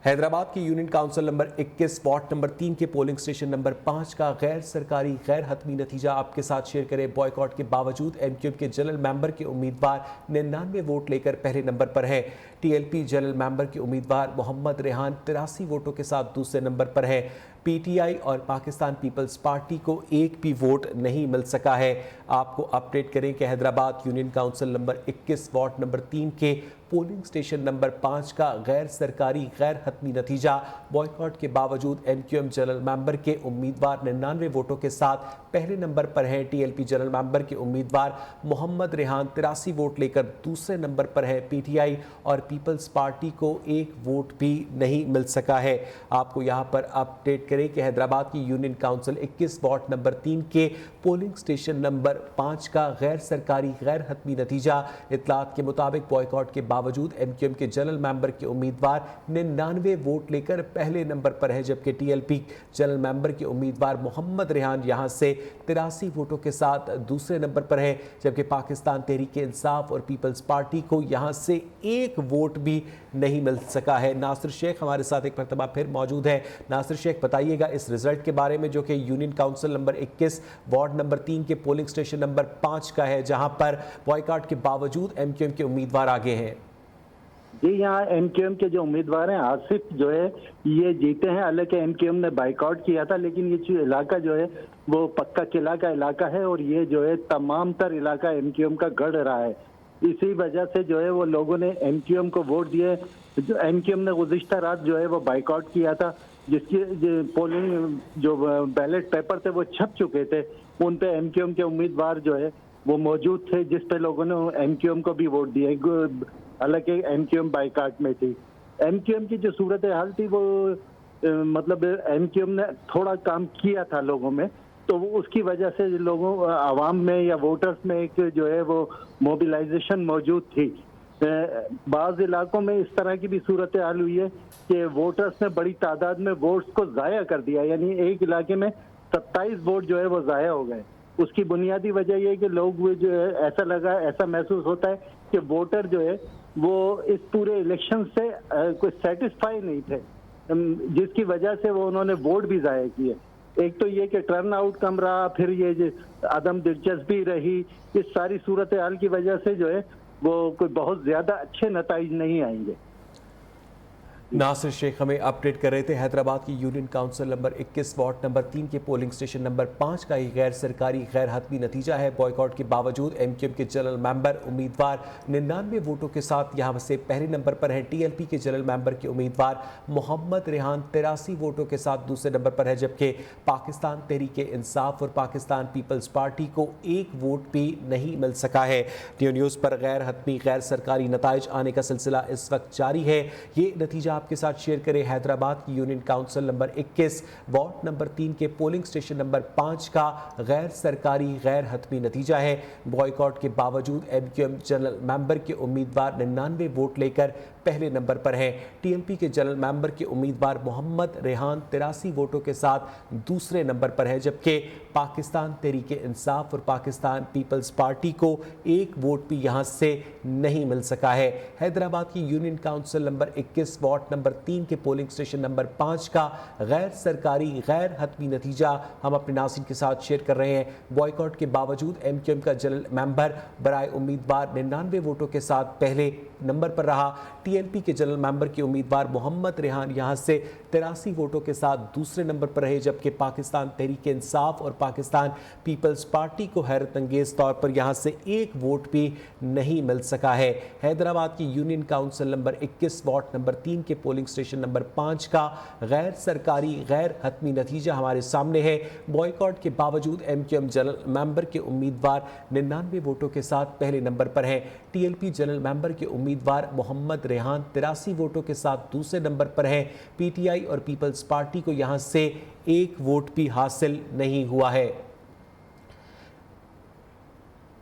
हैदराबाद की union council number 21 ward number 3 के पोलिंग स्टेशन नंबर 5 का गैर सरकारी गैर हतमी नतीजा आपके साथ शेयर करें। बॉयकॉट के बावजूद एमक्यूएम के जनरल मेंबर के उम्मीदवार 99 वोट लेकर पहले नंबर पर है। टीएलपी जनरल मेंबर के उम्मीदवार मोहम्मद रेहान 83 वोटों के साथ दूसरे नंबर पर है। पीटीआई और पाकिस्तान पीपल्स पार्टी को एक भी वोट नहीं मिल सका है। आपको अपडेट करें कि Hyderabad union council number 21 ward number 3 के पोलिंग स्टेशन नंबर 5 का गैर सरकारी गैर हतमी नतीजा बॉयकॉट के बावजूद एमक्यूएम जनरल मेंबर के उम्मीदवार 99 वोटों के साथ पहले नंबर पर है। टीएलपी जनरल मेंबर के उम्मीदवार मोहम्मद रेहान 83 वोट लेकर दूसरे नंबर पर है। पीटीआई और पीपल्स पार्टी को एक वोट भी नहीं मिल सका है। आपको यहाँ पर अपडेट करें कि हैदराबाद की यूनियन काउंसिल 21 वार्ड नंबर 3 के पोलिंग स्टेशन नंबर 5 का गैर सरकारी गैर हतमी नतीजा इतलात के मुताबिक बॉयकॉट के बावजूद एमक्यूएम के जनरल मेंबर के उम्मीदवार 99 वोट लेकर पहले नंबर पर है, जबकि टीएलपी जनरल मेंबर के उम्मीदवार मोहम्मद रेहान यहां से 83 वोटों के साथ दूसरे नंबर पर है, जबकि पाकिस्तान तहरीक इंसाफ और पीपल्स पार्टी को यहां से एक वोट भी नहीं मिल सका है। नासिर शेख हमारे साथ एक मरतबा फिर मौजूद है। नासिर शेख, बताइएगा इस रिजल्ट के बारे में जो कि union council number 21 ward number 3 के पोलिंग स्टेशन नंबर 5 का है, जहां पर बॉयकॉट के बावजूद एमक्यूएम के उम्मीदवार आगे हैं। जी, यहाँ एमक्यूएम के जो उम्मीदवार हैं आसिफ जो है ये जीते हैं। हालांकि एमक्यूएम ने बाइकआउट किया था, लेकिन ये इलाका जो है वो पक्का किला का इलाका है और ये जो है तमाम तर इलाका एमक्यूएम का गढ़ रहा है। इसी वजह से जो है वो लोगों ने एमक्यूएम को वोट दिए। जो एमक्यूएम ने गुज़िश्ता रात जो है वो बाइकआउट किया था, जिसकी पोलिंग जो बैलेट पेपर थे वो छप चुके थे, उन पे एमक्यूएम के उम्मीदवार जो है वो मौजूद थे, जिस पे लोगों ने एमक्यूएम को भी वोट दिए। हालांकि एमक्यूएम बाइकाट में थी। एमक्यूएम की जो सूरत हाल थी वो मतलब एमक्यूएम ने थोड़ा काम किया था लोगों में, तो उसकी वजह से लोगों आवाम में या वोटर्स में एक जो है वो मोबिलाइजेशन मौजूद थी। बाज़ इलाकों में इस तरह की भी सूरत हाल हुई है कि वोटर्स ने बड़ी तादाद में वोट्स को ज़ाया कर दिया, यानी एक इलाके में 27 वोट जो है वो ज़ाया हो गए। उसकी बुनियादी वजह यह है कि लोग जो है ऐसा महसूस होता है कि वोटर जो है वो इस पूरे इलेक्शन से कोई सेटिस्फाई नहीं थे, जिसकी वजह से वो उन्होंने वोट भी ज़ाया किए। एक तो ये कि टर्न आउट कम रहा, फिर ये जो अदम दिलचस्पी रही, इस सारी सूरत हाल की वजह से जो है वो कोई बहुत ज्यादा अच्छे नताइज नहीं आएंगे। नासिर शेख हमें अपडेट कर रहे थे। हैदराबाद की union council number 21 ward number 3 के पोलिंग स्टेशन नंबर 5 का ही गैर सरकारी गैर हतमी नतीजा है। बॉयकॉट के बावजूद एमक्यूएम के जनरल मेंबर उम्मीदवार 99 वोटों के साथ यहां से पहले नंबर पर है। टीएलपी के जनरल मेंबर के उम्मीदवार मोहम्मद रेहान 83 वोटों के साथ दूसरे नंबर पर है, जबकि पाकिस्तान तहरीक इंसाफ और पाकिस्तान पीपल्स पार्टी को एक वोट भी नहीं मिल सका है। न्यू न्यूज़ पर गैर हतमी गैर सरकारी नताइज आने का सिलसिला इस वक्त जारी है। ये नतीजा आपके साथ शेयर करें। हैदराबाद की union council number 21 ward number 3 के पोलिंग स्टेशन नंबर 5 का गैर सरकारी गैर हतमी नतीजा है। बॉयकॉट के बावजूद एमक्यूएम जनरल मेंबर के उम्मीदवार 99 वोट लेकर पहले नंबर पर है। टीएमपी के जनरल मेंबर के उम्मीदवार मोहम्मद रेहान 83 वोटों के साथ दूसरे नंबर पर है, जबकि पाकिस्तान तहरीक इंसाफ और पाकिस्तान पीपल्स पार्टी को एक वोट भी यहां से नहीं मिल सका है। हैदराबाद की union council number 21 ward number 3 के पोलिंग स्टेशन नंबर 5 का गैर सरकारी गैर हतमी नतीजा हम अपने नाज़रीन के साथ शेयर कर रहे हैं। बॉयकॉट के बावजूद एमक्यूएम का जनरल मेंबर बराए उम्मीदवार 99 वोटों के साथ पहले नंबर पर रहा। टीएलपी के जनरल मेंबर के उम्मीदवार मोहम्मद रेहान यहां से 83 वोटों के साथ दूसरे नंबर पर रहे, जबकि पाकिस्तान तहरीक इंसाफ और पाकिस्तान पीपल्स पार्टी को हैरत अंगेज तौर पर यहां से एक वोट भी नहीं मिल सका है। हैदराबाद की union council number 21 ward number 3 के पोलिंग स्टेशन नंबर 5 का गैर सरकारी गैर हतमी नतीजा हमारे सामने है। बॉयकॉट के बावजूद एमक्यूएम जनरल मेंबर के उम्मीदवार 99 वोटों के साथ पहले नंबर पर हैं। टीएलपी जनरल मेंबर के उम्मीदवार मोहम्मद रेहान 83 वोटों के साथ दूसरे नंबर पर है। पीटीआई और पीपल्स पार्टी को यहां से एक वोट भी हासिल नहीं हुआ है।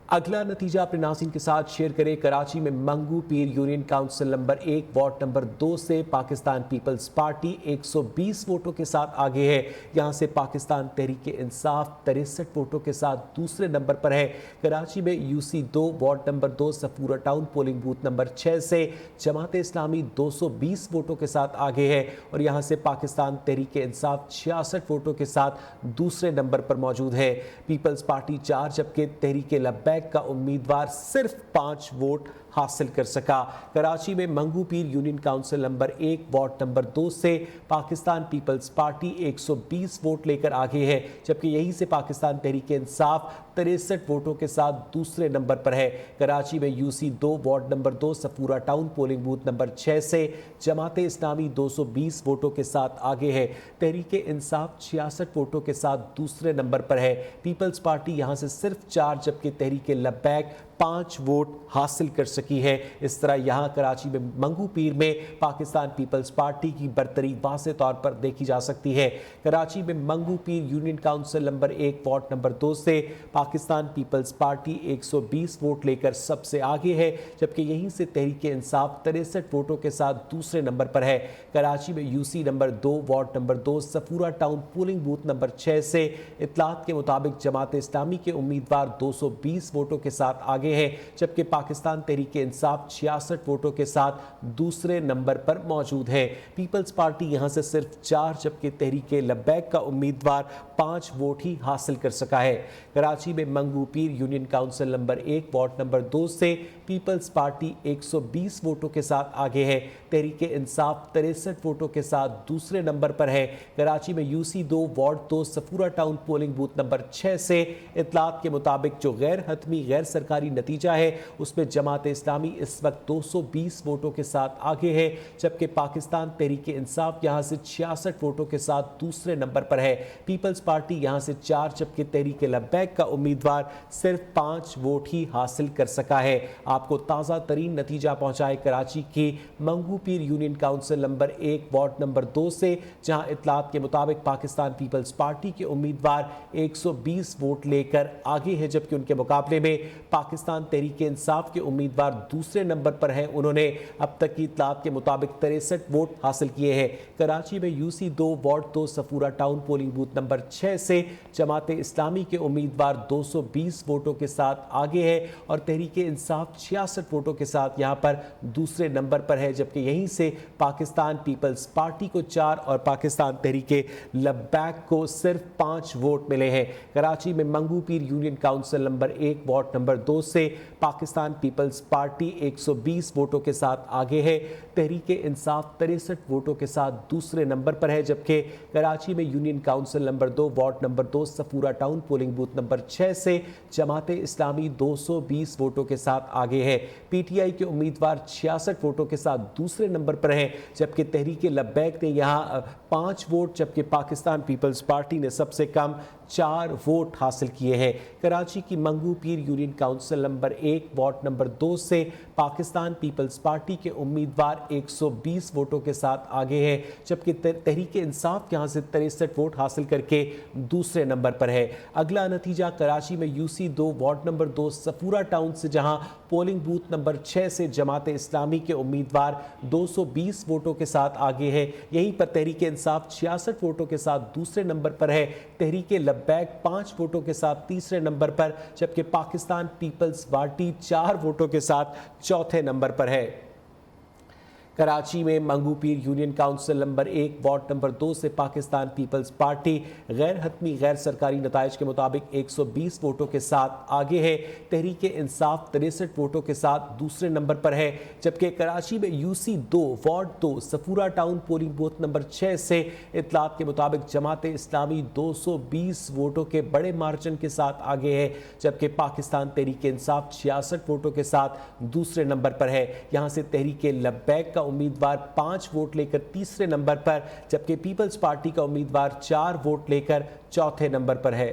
अगला नतीजा अपने नाज़रीन के साथ शेयर करें। कराची में मंगू पीर union council number 1 ward number 2 से पाकिस्तान पीपल्स पार्टी 120 वोटों के साथ आगे है। यहां से पाकिस्तान तहरीक इंसाफ 63 वोटों के साथ दूसरे नंबर पर है। कराची में UC 2 ward number 2 Safura town polling booth number 6 से जमात इस्लामी 220 वोटों के साथ आगे है और यहां से पाकिस्तान तहरीक इंसाफ 66 वोटों के साथ दूसरे नंबर पर मौजूद है। पीपल्स पार्टी 4 जबकि तहरीक लब्बैक का उम्मीदवार सिर्फ 5 वोट हासिल कर सका। कराची में मंगू पीर union council number 1 ward number 2 से पाकिस्तान पीपल्स पार्टी 120 वोट लेकर आगे है, जबकि यहीं से पाकिस्तान तहरीक इंसाफ 63 वोटों के साथ दूसरे नंबर पर है। कराची में UC 2 ward number 2 Safura town polling booth number 6 से जमात इस्लामी 220 वोटों के साथ आगे है। तहरीक इंसाफ 66 वोटों के साथ दूसरे नंबर पर है। पीपल्स पार्टी यहां से सिर्फ 4 जबकि तहरीक लब्बैक 5 वोट हासिल कर सकी है। इस तरह यहां कराची में मंगू पीर में पाकिस्तान पीपल्स पार्टी की बरतरी वाज़े तौर पर देखी जा सकती है। कराची में मंगू पीर union council number 1 ward number 2 से पाकिस्तान पीपल्स पार्टी 120 वोट लेकर सबसे आगे है, जबकि यहीं से तहरीक इंसाफ 63 वोटों के साथ दूसरे नंबर पर है। कराची में UC number 2 ward number 2 Safura town polling booth number 6 से इत्तलात के मुताबिक जमात इस्लामी के उम्मीदवार 220 वोटों के साथ आगे है, जबकि पाकिस्तान तहरीक इंसाफ 66 वोटों के साथ दूसरे नंबर पर मौजूद है। पीपल्स पार्टी यहां से सिर्फ 4 जबकि तहरीक लब्बैक का उम्मीदवार 5 वोट ही हासिल कर सका है। कराची में मंगू पीर union council number 1 ward number 2 से पीपल्स पार्टी 120 वोटों के साथ आगे है। तहरीक इंसाफ 63 वोटों के साथ दूसरे नंबर पर है। कराची में UC 2 ward 2 Safura town polling booth number 6 से इत्तलात के मुताबिक जो गैर हतमी गैर सरकारी नतीजा है उसमें जमात इस्लामी इस वक्त 220 वोटों के साथ आगे है, जबकि पाकिस्तान तहरीक इंसाफ यहां से 66 वोटों के साथ दूसरे नंबर पर है। पीपल्स पार्टी यहां से 4 जबकि तहरीक लब्बैक का उम्मीदवार सिर्फ 5 वोट ही हासिल कर सका है। आपको ताज़ा तरीन नतीजा पहुंचाए कराची की मंगू पीर union council number 1 ward number 2 से, जहां इत्तलात के मुताबिक पाकिस्तान पीपल्स पार्टी के उम्मीदवार 120 वोट लेकर आगे है, जबकि उनके मुकाबले में पाकिस्तान पाकिस्तान तहरीक इंसाफ के उम्मीदवार दूसरे नंबर पर हैं। उन्होंने अब तक की इत्तलात के मुताबिक 63 वोट हासिल किए हैं। कराची में UC 2 ward 2 Safura town polling booth number 6 से जमात इस्लामी के उम्मीदवार 220 वोटों के साथ आगे है और तहरीक इंसाफ 66 वोटों के साथ यहाँ पर दूसरे नंबर पर है, जबकि यहीं से पाकिस्तान पीपल्स पार्टी को 4 और पाकिस्तान तहरीक लब्बैक को सिर्फ 5 वोट मिले हैं। कराची में मंगू पीर union council number 1 ward number 2 से पाकिस्तान पीपल्स पार्टी 120 वोटों के साथ आगे है। तहरीक इंसाफ 63 वोटों के साथ दूसरे नंबर पर है, जबकि कराची में union council number 2 ward number 2 Safura town polling booth number 6 से जमात इस्लामी 220 वोटों के साथ आगे है। पीटीआई के उम्मीदवार 66 वोटों के साथ दूसरे नंबर पर हैं, जबकि तहरीक लब्बैक ने यहाँ 5 वोट, जबकि पाकिस्तान पीपल्स पार्टी ने सबसे कम 4 वोट हासिल किए हैं। कराची की मंगू पीर union council number 1 ward number 2 से पाकिस्तान पीपल्स पार्टी के उम्मीदवार 120 वोटों के साथ आगे हैं, जबकि तहरीक इंसाफ यहां से 63 वोट हासिल करके दूसरे नंबर पर है। अगला नतीजा कराची में UC 2 ward number 2 Safura town से जहां पोलिंग बूथ नंबर 6 से जमात इस्लामी के उम्मीदवार 220 वोटों के साथ आगे है। यहीं पर तहरीक इंसाफ 66 वोटों के साथ दूसरे नंबर पर है। तहरीक लब्बैक 5 वोटों के साथ तीसरे नंबर पर, जबकि पाकिस्तान पीपल्स पार्टी 4 वोटों के साथ चौथे नंबर पर है। कराची में मंगू पीर union council number 1 ward number 2 से पाकिस्तान पीपल्स पार्टी गैर हतमी गैर सरकारी नताइज के मुताबिक 120 वोटों के साथ आगे है। तहरीक इंसाफ 63 वोटों के साथ दूसरे नंबर पर है, जबकि कराची में UC 2 ward 2 Safura town polling booth number 6 से इत्तलात के मुताबिक जमात इस्लामी 220 वोटों के बड़े मार्जिन के साथ आगे है, जबकि पाकिस्तान तहरीक इंसाफ 66 वोटों के साथ दूसरे नंबर पर है। यहाँ से तहरीक लब्बैक का उम्मीदवार 5 वोट लेकर तीसरे नंबर पर, जबकि पीपल्स पार्टी का उम्मीदवार 4 वोट लेकर चौथे नंबर पर है।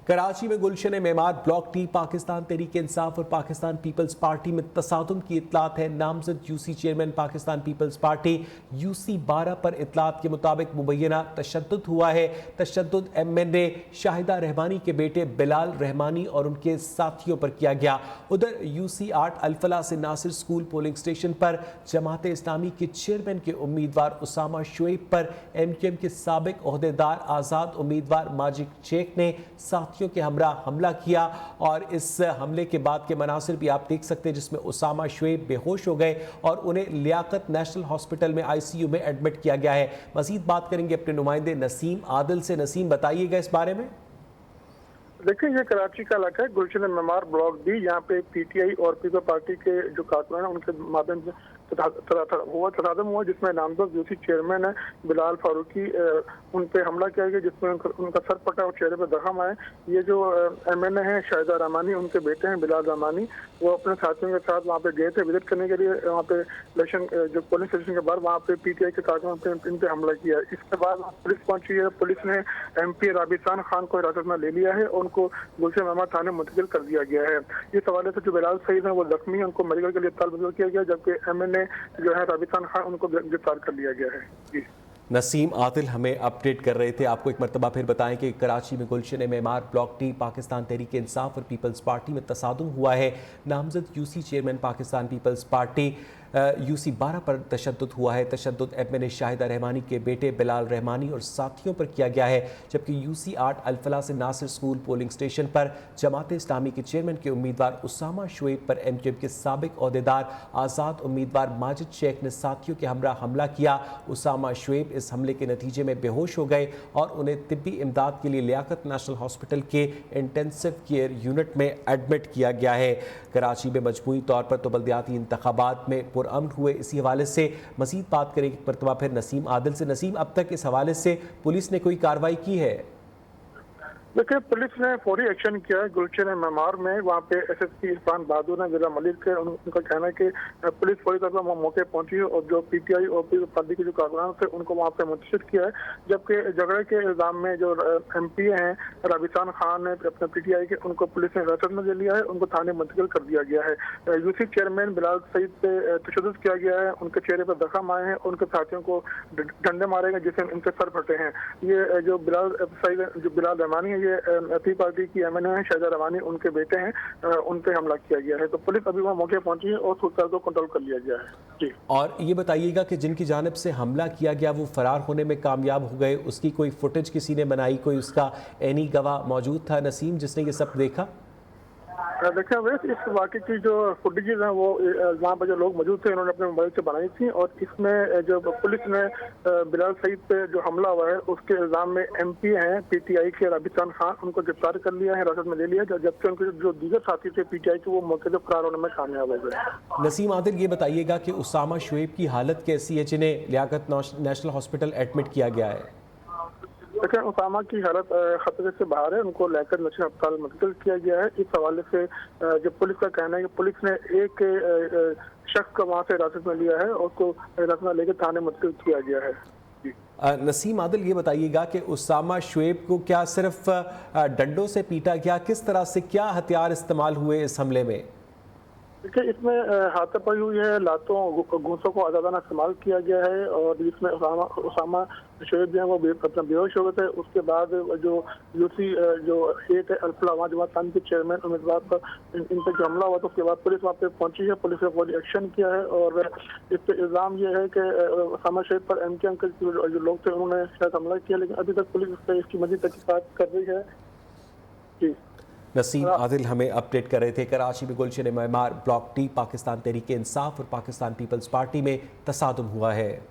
कराची में गुलशन मेमार ब्लॉक टी पाकिस्तान तहरीक इंसाफ और पाकिस्तान पीपल्स पार्टी में तसादुम की इत्तलात है। नामजद UC chairman Pakistan Peoples Party UC 12 पर इत्तलात के मुताबिक मुबैना तशद्दुद हुआ है। तशद्दुद MNA शाहिदा रहमानी के बेटे बिलाल रहमानी और उनके साथियों पर किया गया। उधर यूसी 8 अल-फलाह से नासिर स्कूल पोलिंग स्टेशन पर जमात इस्लामी के चेयरमैन के उम्मीदवार उसामा शुएब पर MQM के साबिक ओहदेदार आज़ाद उम्मीदवार माजिद शेख ने के हमरा हमला किया और इस हमले के बाद के मनासिर भी आप देख सकते हैं, जिसमें उसामा शुएब बेहोश हो गए और उन्हें लियाकत नेशनल हॉस्पिटल में ICU में एडमिट किया गया है। मजीद बात करेंगे अपने नुमाइंदे नसीम आदिल से। नसीम, बताइएगा इस बारे में। देखिए, ये कराची का इलाका है, गुलशन मेमार ब्लॉक डी। यहाँ पे PTI और पीपल पार्टी के जो कारकुनान हैं उनके माध्यम से तसादम हुआ, जिसमें नामजद यूसी चेयरमैन है बिलाल फारूकी, उन पे हमला किया गया, जिसमें उनका सर पटा और चेहरे पे जख्म आए। ये जो MNA है शाहिदा रहमानी, उनके बेटे हैं बिलाल रहमानी, वो अपने साथियों के साथ वहाँ पे गए थे विजिट करने के लिए। वहाँ पे इलेक्शन जो पोलिंग स्टेशन के बाहर वहाँ पे PTI के कारकुनान पे इन पे हमला किया। इसके बाद पुलिस पहुंची है। पुलिस ने MP राबिसान खान को हिरासत में ले लिया है और उनको गुलशन मेमार थाने मुंतकिल कर दिया गया है। इस हवाले से जो बिलाल सईद है वो जख्मी है, उनको मेडिकल के लिए अस्पताल किया गया, जबकि MNA जो है राबिसान खान उनको गिरफ्तार कर लिया गया है। जी नसीम आदिल हमें अपडेट कर रहे थे। आपको एक मरतबा फिर बताएं कि कराची में गुलशन मेमार ब्लॉक टी पाकिस्तान तहरीक इंसाफ और पीपल्स पार्टी में तसादुम हुआ है। नामजद UC chairman Pakistan Peoples Party UC 12 पर तशद्दुद हुआ है। तशद्दुद MNA शाहिदा रहमानी के बेटे बिलाल रहमानी और साथियों पर किया गया है, जबकि यूसी 8 अल-फलाह से नासिर स्कूल पोलिंग स्टेशन पर जमात इस्लामी के चेयरमैन के उम्मीदवार उसामा शुएब पर MQM के साबिक ओहदेदार आज़ाद उम्मीदवार माजिद शेख ने साथियों के हमरा हमला किया। उसामा शुएब इस हमले के नतीजे में बेहोश हो गए और उन्हें तिब्बी इमदाद के लिए लियाकत नेशनल हॉस्पिटल के इंटेंसिव केयर यूनिट में एडमिट किया गया है। कराची में मजमूई तौर पर तो बल्दियाती इंतखाबात में पुरअमन हुए। इसी हवाले से मजीद बात करेंगे एक मरतबा फिर नसीम आदिल से। नसीम, अब तक इस हवाले से पुलिस ने कोई कार्रवाई की है? देखिए, पुलिस ने फौरी एक्शन किया है गुलशन मेमार में। वहाँ पे एसएसपी इरफान बहादुर ने जिला मलिक है, उनका कहना है कि पुलिस फौरी तौर पर मौके पहुंची है और जो पीटीआई और पार्टी के जो कारकुनान थे उनको वहाँ पे मुंतशिर किया है। जबकि झगड़े के इल्जाम में जो एमपी हैं राबिसान खान ने अपने पीटीआई के, उनको पुलिस ने हिरासत में ले लिया है, उनको थाने मुंतकिल कर दिया गया है। यूसी चेयरमैन बिलाल सईद पे तशद्दुद किया गया है, उनके चेहरे पर जख्म आए हैं, उनके साथियों को डंडे मारे गए जिससे उनके सर फटे हैं। ये जो बिलाल रहमानी है, ये पी पार्टी की एमएनए है, शाहिदा रहमानी उनके बेटे हैं, उन पे हमला किया गया है। तो पुलिस अभी वहाँ मौके पहुंची है और सूरत को कंट्रोल कर लिया गया है। जी, और ये बताइएगा कि जिनकी जानिब से हमला किया गया वो फरार होने में कामयाब हो गए, उसकी कोई फुटेज किसी ने बनाई, कोई उसका एनी गवाह मौजूद था नसीम जिसने ये सब देखा? देखिए वैसे इस वाक़े की जो फुटेजेज हैं वो वहाँ पर जो लोग मौजूद थे उन्होंने अपने मोबाइल से बनाई थी, और इसमें जो पुलिस ने बिलाल सईद पे जो हमला हुआ है उसके इल्ज़ाम में एमपी हैं पीटीआई के राबिसान खान, उनको गिरफ्तार कर लिया है, हिरासत में ले लिया, जबकि उनके जो दीगर साथी थे पीटीआई के वो मौके से फरार होने में कामयाब हो गए। नसीम आदिल, ये बताइएगा कि उसामा शुएब की हालत कैसी है जिन्हें लियाकत नेशनल हॉस्पिटल एडमिट किया गया है? देखिए, उसामा की हालत खतरे से बाहर है, उनको लेकर नेशनल अस्पताल मुंतकिल किया गया है। इस हवाले से जो पुलिस का कहना है कि पुलिस ने एक शख्स को वहाँ से हिरासत में लिया है और उसको हिरासत में लेकर थाने मुंतकिल किया गया है। नसीम आदिल, ये बताइएगा कि उसामा शुएब को क्या सिर्फ डंडों से पीटा गया, किस तरह से क्या हथियार इस्तेमाल हुए इस हमले में? देखिए, इसमें हाथापाई हुई है, लातों घूंसों को आज़ादाना इस्तेमाल किया गया है, और इसमें उसामा शुएब जो है वो अपना बेहोश हो गए थे। उसके बाद जो यूसी जो हेड है अल्फला जमात के चेयरमैन उम्मीदवार पर इन पर जो हमला हुआ तो उसके बाद पुलिस वहाँ पे पहुंची है, पुलिस ने फौरी एक्शन किया है, और इस पे इल्ज़ाम ये है कि उसामा शुएब पर एमके अंकल जो लोग थे उन्होंने शायद हमला किया, लेकिन अभी तक पुलिस इसकी मज़ीद तहकीकात कर रही है। जी, नसीम आदिल हमें अपडेट कर रहे थे। कराची में गुलशन मेमार ब्लॉक टी पाकिस्तान तहरीक इंसाफ और पाकिस्तान पीपल्स पार्टी में तसादुम हुआ है।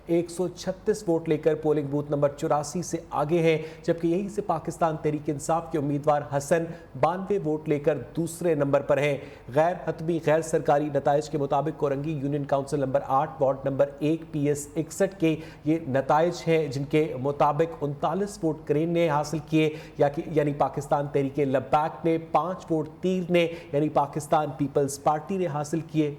136 वोट लेकर पोलिंग बूथ नंबर 84 से आगे हैं, जबकि यहीं से पाकिस्तान तहरीक इंसाफ के उम्मीदवार हसन 92 वोट लेकर दूसरे नंबर पर हैं। गैर हतमी गैर सरकारी नताइज के मुताबिक Korangi union council number 8 ward number 1 PS 61 के ये नताइज हैं, जिनके मुताबिक 39 वोट करेन ने हासिल किए, यानी पाकिस्तान तहरीक लब्बैक ने, 5 वोट तीर ने यानी पाकिस्तान पीपल्स पार्टी ने हासिल किए।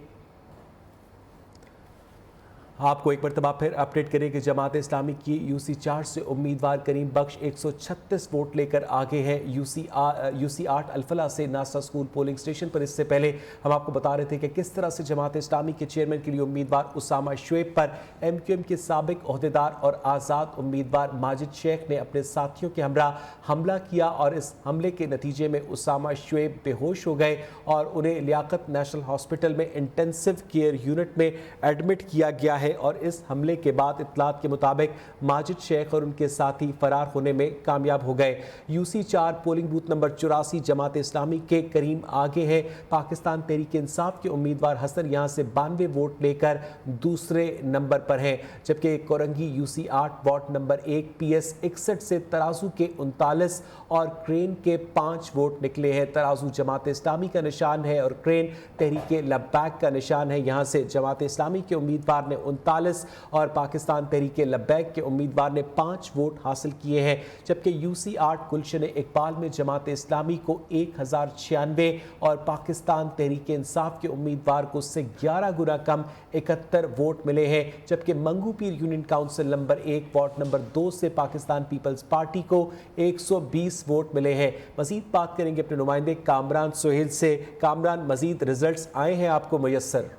आपको एक मरतबा फिर अपडेट करें कि जमात इस्लामी की यूसी 4 से उम्मीदवार करीम बख्श 136 वोट लेकर आगे हैं यूसी 8 अल्फला से नासा स्कूल पोलिंग स्टेशन पर। इससे पहले हम आपको बता रहे थे कि किस तरह से जमात इस्लामी के चेयरमैन के लिए उम्मीदवार उसामा शुएब पर MQM के साबिक ओहदेदार और आज़ाद उम्मीदवार माजिद शेख ने अपने साथियों के हमरा हमला किया, और इस हमले के नतीजे में उसामा शुएब बेहोश हो गए और उन्हें लियाकत नेशनल हॉस्पिटल में इंटेंसिव केयर यूनिट में एडमिट किया गया है। और इस हमले के बाद इत्तलात के मुताबिक माजिद शेख और उनके साथी फरार होने में कामयाब हो गए। UC 4 polling booth number 84 Jamaat Islami के करीम आगे है। पाकिस्तान तहरीक इंसाफ के उम्मीदवार हसन यहां से 92 वोट लेकर दूसरे नंबर पर हैं, जबकि Korangi UC 8 ward number 1 PS 61 से तराजू के 39 और क्रेन के 5 वोट निकले हैं। तराजू जमात इस्लामी का निशान है और क्रेन तहरीक लब्बैक का निशान है। यहाँ से जमात इस्लामी के उम्मीदवार ने 39 और पाकिस्तान तहरीक लब्बैक के उम्मीदवार ने 5 वोट हासिल किए हैं, जबकि यूसी 8 गुलशन इकबाल में जमात इस्लामी को 1096 और पाकिस्तान तहरीक इंसाफ के उम्मीदवार को उससे 11 गुना कम 71 वोट मिले हैं, जबकि मंगू पीर union council number 1 ward number 2 से पाकिस्तान पीपल्स पार्टी को 120 वोट मिले हैं। मजीद बात करेंगे अपने नुमाइंदे कामरान सोहेल से। कामरान, मजीद रिजल्ट्स आए हैं आपको मुयस्सर?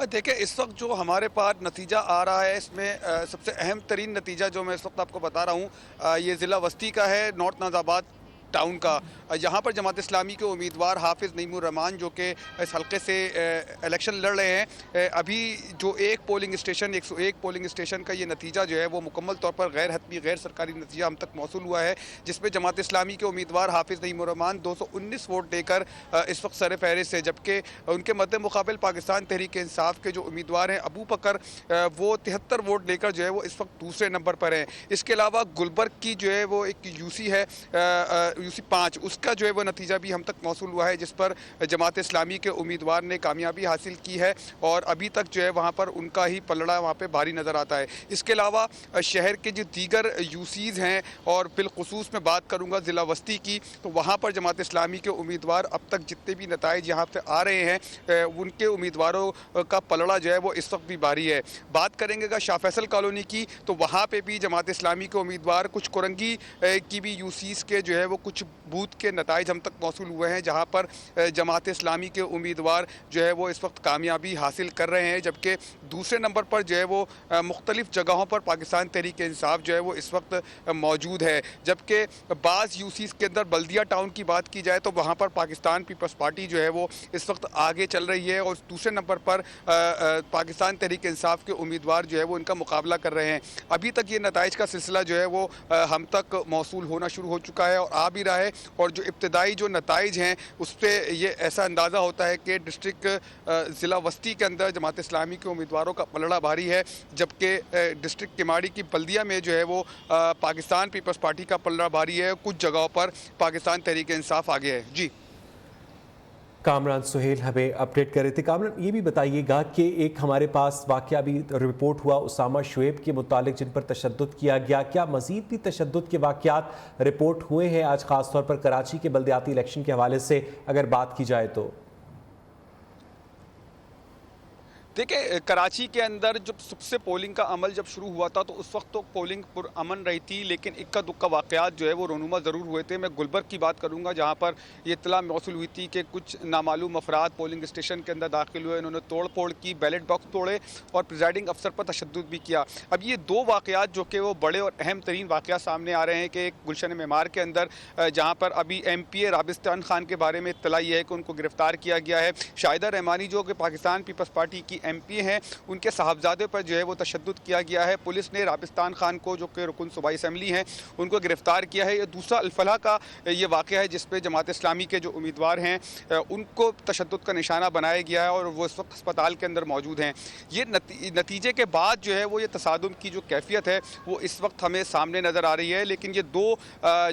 देखिए, इस वक्त जो हमारे पास नतीजा आ रहा है इसमें सबसे अहम तरीन नतीजा जो मैं इस वक्त आपको बता रहा हूँ ये ज़िला वस्ती का है, नॉर्थ नाज़ाबाद टाउन का। यहाँ पर जमात इस्लामी के उम्मीदवार हाफिज़ नईमुर रहमान जो कि इस हल्के से इलेक्शन लड़ रहे हैं, अभी जो 101 पोलिंग स्टेशन का ये नतीजा जो है वो मुकम्मल तौर पर गैर हतमी गैर सरकारी नतीजा हम तक मौसूल हुआ है, जिसमें जमात इस्लामी के उम्मीदवार हाफिज़ नईमुर रहमान 219 वोट देकर इस वक्त सर फहरिस्त है, जबकि उनके मद्दे मुकाबिल पाकिस्तान तहरीक इंसाफ के जो उम्मीदवार हैं अबू बकर वो 73 वोट लेकर जो है वो इस वक्त दूसरे नंबर पर हैं। इसके अलावा गुलबर्ग की जो है वो एक यूसी है UC 5 उसका जो है वो नतीजा भी हम तक मौसूल हुआ है, जिस पर जमात इस्लामी के उम्मीदवार ने कामयाबी हासिल की है और अभी तक जो है वहाँ पर उनका ही पलड़ा वहाँ पे भारी नज़र आता है। इसके अलावा शहर के जो दीगर UCs हैं और बिलखुसूस मैं बात करूँगा ज़िला वस्ती की, तो वहाँ पर जमात इस्लामी के उम्मीदवार अब तक जितने भी नताइज यहाँ पे आ रहे हैं उनके उम्मीदवारों का पलड़ा जो है वो इस वक्त भी भारी है। बात करेंगे अगर शाह फैसल कॉलोनी की, तो वहाँ पे भी जमात इस्लामी के उम्मीदवार, कुछ कोरंगी की भी UCs के जो है वो कुछ बूथ के नताइज हम तक मौसूल हुए हैं जहाँ पर जमात इस्लामी के उम्मीदवार जो है वो इस वक्त कामयाबी हासिल कर रहे हैं, जबकि दूसरे नंबर पर जो है वो मुख्तलिफ जगहों पर पाकिस्तान तहरीक इंसाफ जो है वो इस वक्त मौजूद है। जबकि बाज़ UCs के अंदर बल्दिया टाउन की बात की जाए तो वहाँ पर पाकिस्तान पीपल्स पार्टी जो है वो इस वक्त आगे चल रही है और दूसरे नंबर पर पाकिस्तान तहरीक इंसाफ के उम्मीदवार जो है वो इनका मुकाबला कर रहे हैं। अभी तक ये नताइज का सिलसिला जो है वो हम तक मौसूल होना शुरू हो चुका है और आ भी रहा है, और जो इब्तदाई जो नताइज हैं उस पर ये ऐसा अंदाज़ा होता है कि डिस्ट्रिक्ट ज़िला वस्ती के अंदर जमात इस्लामी के उम्मीदवारों का पलड़ा भारी है, जबकि डिस्ट्रिक्ट किमाड़ी की बल्दिया में जो है वो पाकिस्तान पीपल्स पार्टी का पलड़ा भारी है, कुछ जगहों पर पाकिस्तान तहरीक इंसाफ आगे है। जी कामरान सुहेल हमें अपडेट कर रहे थे। कामरान, ये भी बताइएगा कि एक हमारे पास वाक़या भी रिपोर्ट हुआ उसामा शुएब के मुतालिक जिन पर तशद्दुद किया गया, क्या मज़ीद भी तशद्दुद के वाक़यात रिपोर्ट हुए हैं आज ख़ास तौर पर कराची के बल्दियाती इलेक्शन के हवाले से अगर बात की जाए तो? देखिए, कराची के अंदर जब सबसे पोलिंग का अमल जब शुरू हुआ था तो उस वक्त तो पोलिंग पुरअमन रही थी, लेकिन इक्का दुक्का वाक़यात जो है वो रोनुमा ज़रूर हुए थे। मैं गुलबर्ग की बात करूंगा जहां पर ये इत्तला मौसूल हुई थी कि कुछ नामालूम अफराद पोलिंग स्टेशन के अंदर दाखिल हुए, इन्होंने तोड़ फोड़ की, बैलेट बॉक्स तोड़े और प्रिजाइडिंग अफसर पर तशद्दुद भी किया। अब ये दो वाक़यात जो कि वो बड़े और अहम तरीन वाक़यात सामने आ रहे हैं कि एक गुलशन मेमार के अंदर जहाँ पर अभी MPA राबिस्तान खान के बारे में इत्तला ये है कि उनको गिरफ़्तार किया गया है। शाहिदा रहमानी जो कि पाकिस्तान पीपल्स पार्टी की MP हैं, उनके साहबजादे पर जो है वो तशद्दुद किया गया है। पुलिस ने राबिस्तान खान को जो कि रुकन सूबाई असम्बली हैं उनको गिरफ़्तार किया है। ये दूसरा अल-फलाह का ये वाक़या है जिस पे जमात इस्लामी के जो उम्मीदवार हैं उनको तशद्दुद का निशाना बनाया गया है और वो इस वक्त अस्पताल के अंदर मौजूद हैं। ये नतीजे के बाद जो है वो ये तसादुम की जो कैफियत है वो इस वक्त हमें सामने नज़र आ रही है। लेकिन ये दो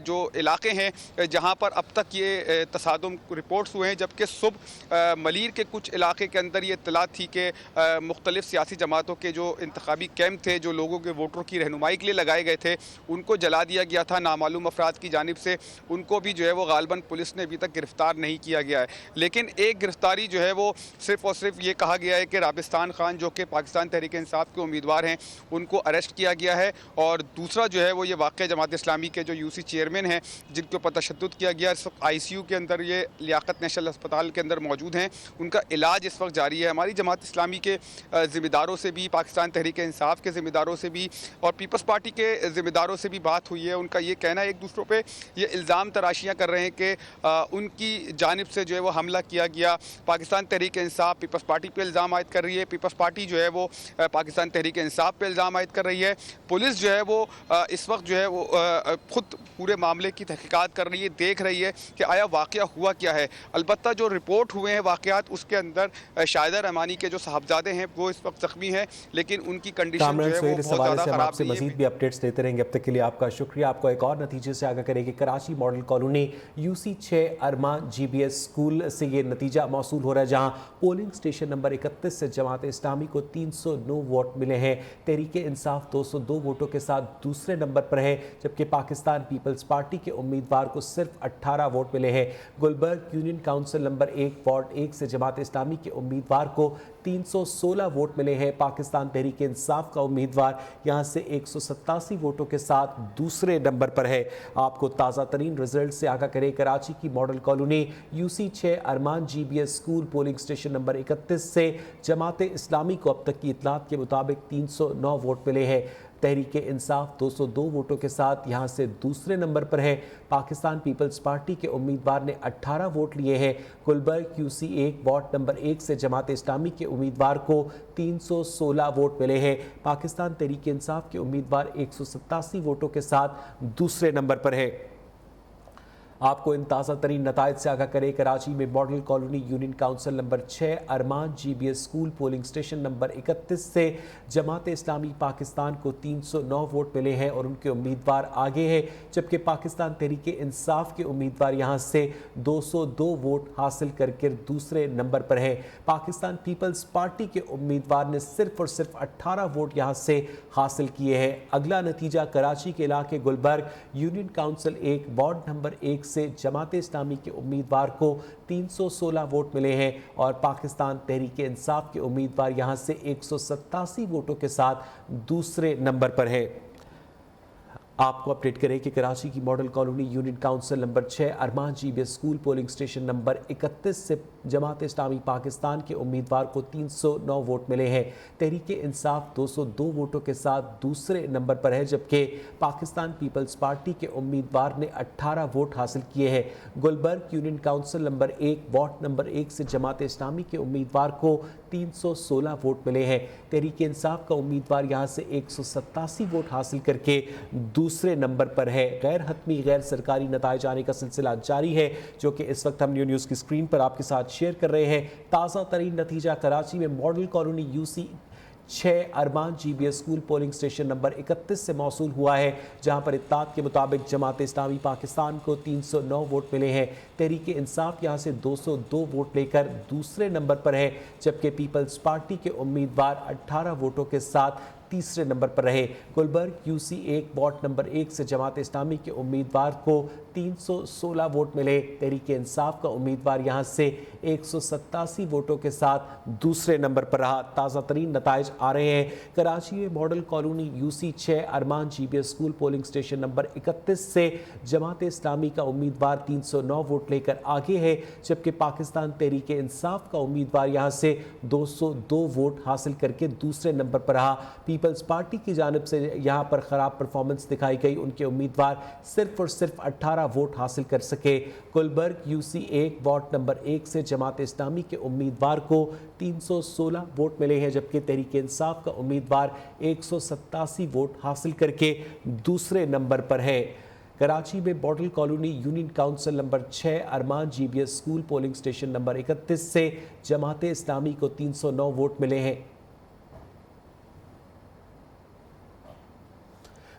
जो इलाके हैं जहाँ पर अब तक ये तसादुम रिपोर्ट्स हुए हैं, जबकि सुबह मलीर के कुछ इलाके के अंदर ये इत्तला थी कि मुख्तलिफ सियासी जमातों के जो इंतखाबी कैंप थे जो लोगों के वोटरों की रहनुमाई के लिए लगाए गए थे उनको जला दिया गया था नामालूम अफराद की जानिब से। उनको भी जो है वो गालबन पुलिस ने अभी तक गिरफ़्तार नहीं किया गया है। लेकिन एक गिरफ़्तारी जो है वो सिर्फ़ और सिर्फ ये कहा गया है कि राबिस्तान खान जो कि पाकिस्तान तहरीक इंसाफ के उम्मीदवार हैं उनको अरेस्ट किया गया है, और दूसरा जो है वो ये वाक़या जमात इस्लामी के जो UC चेयरमैन हैं जिनके ऊपर तशद्दुद किया गया, इस वक्त ICU के अंदर ये लियाकत नेशनल अस्पताल के अंदर मौजूद हैं, उनका इलाज इस वक्त जारी है। हमारी जमात इस्लामी के ज़िम्मेदारों से भी, पाकिस्तान तहरीक इंसाफ के ज़िम्मेदारों से भी और पीपल्स पार्टी के ज़िम्मेदारों से भी बात हुई है। उनका ये कहना है, एक दूसरों पे ये इल्ज़ाम तराशियाँ कर रहे हैं कि उनकी जानिब से जो है वो हमला किया गया। पाकिस्तान तहरीक इंसाफ पीपल्स पार्टी पे इल्ज़ाम आयद कर रही है, पीपल्स पार्टी जो है वो पाकिस्तान तहरीक इंसाफ पे इल्ज़ाम आयद कर रही है। पुलिस जो है वो इस वक्त जो है वो ख़ुद पूरे मामले की तहकीकात कर रही है, देख रही है कि आया वाक़या हुआ क्या है। अलबत्ता जो रिपोर्ट हुए हैं वाक़यात उसके अंदर शाहिदा रहमानी के जो साहबजादे हैं वो इस वक्त ज़ख्मी हैं, लेकिन उनकी कंडीशन जो है वो बहुत ज़्यादा ख़राब आपसे मज़ीद भी अपडेट्स देते रहेंगे। अब तक के लिए आपका शुक्रिया। आपको एक और नतीजे से आगाह करेंगे। कराची मॉडल कॉलोनी UC 6 अरमान GBS स्कूल से ये नतीजा मौसूल हो रहा है जहाँ पोलिंग स्टेशन नंबर 31 से जमात इस्लामी को 309 वोट मिले हैं। तहरीक इंसाफ 202 वोटों के साथ दूसरे नंबर पर है, जबकि पाकिस्तान पीपल्स पार्टी के उम्मीदवार को सिर्फ 18 वोट मिले हैं। Gulberg union council number 1 ward 1 से जमात इस्लामी के उम्मीदवार को 316 वोट मिले हैं। पाकिस्तान तहरीक इंसाफ का उम्मीदवार यहां से 187 वोटों के साथ दूसरे नंबर पर है। आपको ताज़ा तरीन रिजल्ट से आगाह करें। कराची की मॉडल कॉलोनी UC 6 अरमान GBS school polling station number 31 से जमात इस्लामी को अब तक की इतलात के मुताबिक 309 वोट मिले हैं। तहरीक इंसाफ 202 वोटों के साथ यहां से दूसरे नंबर पर है। पाकिस्तान पीपल्स पार्टी के उम्मीदवार ने 18 वोट लिए हैं। गुलबर्ग UC 1 वार्ड नंबर 1 से जमात इस्लामी के उम्मीदवार को 316 वोट मिले हैं। पाकिस्तान तहरीक इंसाफ के उम्मीदवार 187 वोटों के साथ दूसरे नंबर पर है। آپ کو ان تازہ ترین نتائج سے آگاہ کرے کراچی میں model colony union council number 6 ارمان GBS school polling station number 31 سے جماعت اسلامی پاکستان کو 309 ووٹ ملے ہیں اور ان کے امیدوار آگے ہیں، جبکہ پاکستان تحریک انصاف کے امیدوار یہاں سے 202 ووٹ حاصل کر کے دوسرے نمبر پر ہے۔ پاکستان پیپلز پارٹی کے امیدوار نے صرف اور صرف 18 ووٹ یہاں سے حاصل کیے ہیں۔ اگلا نتیجہ کراچی کے علاقے Gulberg union council 1 ward number 1 سے جماعت اسلامی کے امیدوار کو 316 ووٹ ملے ہیں اور پاکستان تحریک انصاف کے امیدوار یہاں سے 187 ووٹوں کے ساتھ دوسرے نمبر پر ہے۔ آپ کو اپڈیٹ کریں کہ کراچی کی model colony union council number 6 ارمان GBS school polling station number 31 سے جماعت اسلامی پاکستان کے امیدوار کو 309 ووٹ ملے ہیں۔ تحریک انصاف 202 ووٹوں کے ساتھ دوسرے نمبر پر ہے، جبکہ پاکستان پیپلز پارٹی کے امیدوار نے 18 ووٹ حاصل کیے ہیں۔ Gulberg union council number 1 ward number 1 سے جماعت اسلامی کے امیدوار کو 316 ووٹ ملے ہیں۔ تحریک انصاف کا امیدوار یہاں سے 187 ووٹ حاصل کر کے دوسرے نمبر پر ہے۔ غیر حتمی غیر سرکاری نتائج آنے کا سلسلہ جاری ہے، جو کہ اس وقت ہم نیوز کی سکرین پر آپ کے ساتھ شیئر کر رہے ہیں۔ تازہ ترین نتیجہ کراچی میں ماڈل کالونی UC 6 ارمان GBS school polling station number 31 سے موصول ہوا ہے، جہاں پر اطلاعات کے مطابق جماعت اسلامی پاکستان کو 309 ووٹ ملے ہیں۔ تحریک انصاف یہاں سے 202 ووٹ لے کر دوسرے نمبر پر ہے، جبکہ پیپلز پارٹی کے امیدوار 18 ووٹوں کے ساتھ تیسرے نمبر پر رہے۔ گلبرگ UC 1 وارڈ نمبر 1 سے جماعت اسلامی کے امیدوار کو 316 ووٹ ملے۔ تحریک انصاف کا امیدوار یہاں سے 187 ووٹوں کے ساتھ دوسرے نمبر پر رہا۔ تازہ ترین نتائج آ رہے ہیں۔ کراچی میں ماڈل کالونی UC 6 ارمان GBS school polling station number 31 سے جماعت اسلامی کا امیدوار 309 ووٹ لے کر آگے ہے، جبکہ پاکستان تحریک انصاف کا امیدوار یہاں سے 202 ووٹ حاصل کر کے دوسرے نمبر پر رہا۔ پیپلز پارٹی کی جانب سے یہاں پر خراب پرفارمنس دکھائی گئی، ان کے امیدوار صرف اور صرف 18 ووٹ حاصل کر سکے۔ گلبرگ UC 1 وارڈ نمبر 1 سے جماعت اسلامی کے امیدوار کو 316 ووٹ ملے ہیں، جبکہ تحریک انصاف کا امیدوار 187 ووٹ حاصل کر کے دوسرے نمبر پر ہے۔ کراچی میں model colony union council number 6 ارمان GBS school polling station number 31 سے جماعت اسلامی کو 309 ووٹ ملے ہیں۔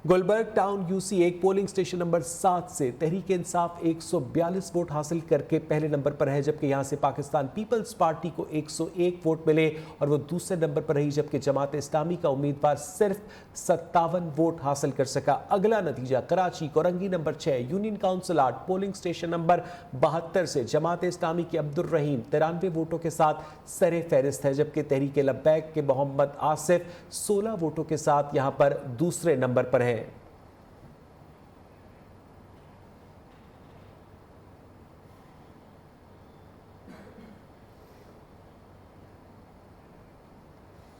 Gulberg town UC 1 polling station number 7 سے تحریک انصاف 142 ووٹ حاصل کر کے پہلے نمبر پر ہے، جبکہ یہاں سے پاکستان پیپلز پارٹی کو 101 ووٹ ملے اور وہ دوسرے نمبر پر رہی، جبکہ جماعت اسلامی کا امیدوار صرف 57 ووٹ حاصل کر سکا۔ اگلا نتیجہ Karachi Korangi number 6 union council 8 polling station number 72 سے جماعت اسلامی کے عبدالرحیم 93 ووٹوں کے ساتھ سر فہرست ہے، جبکہ تحریک لبیک کے محمد آصف 16 ووٹوں کے ساتھ یہاں پر دوسرے نمبر پر ہے۔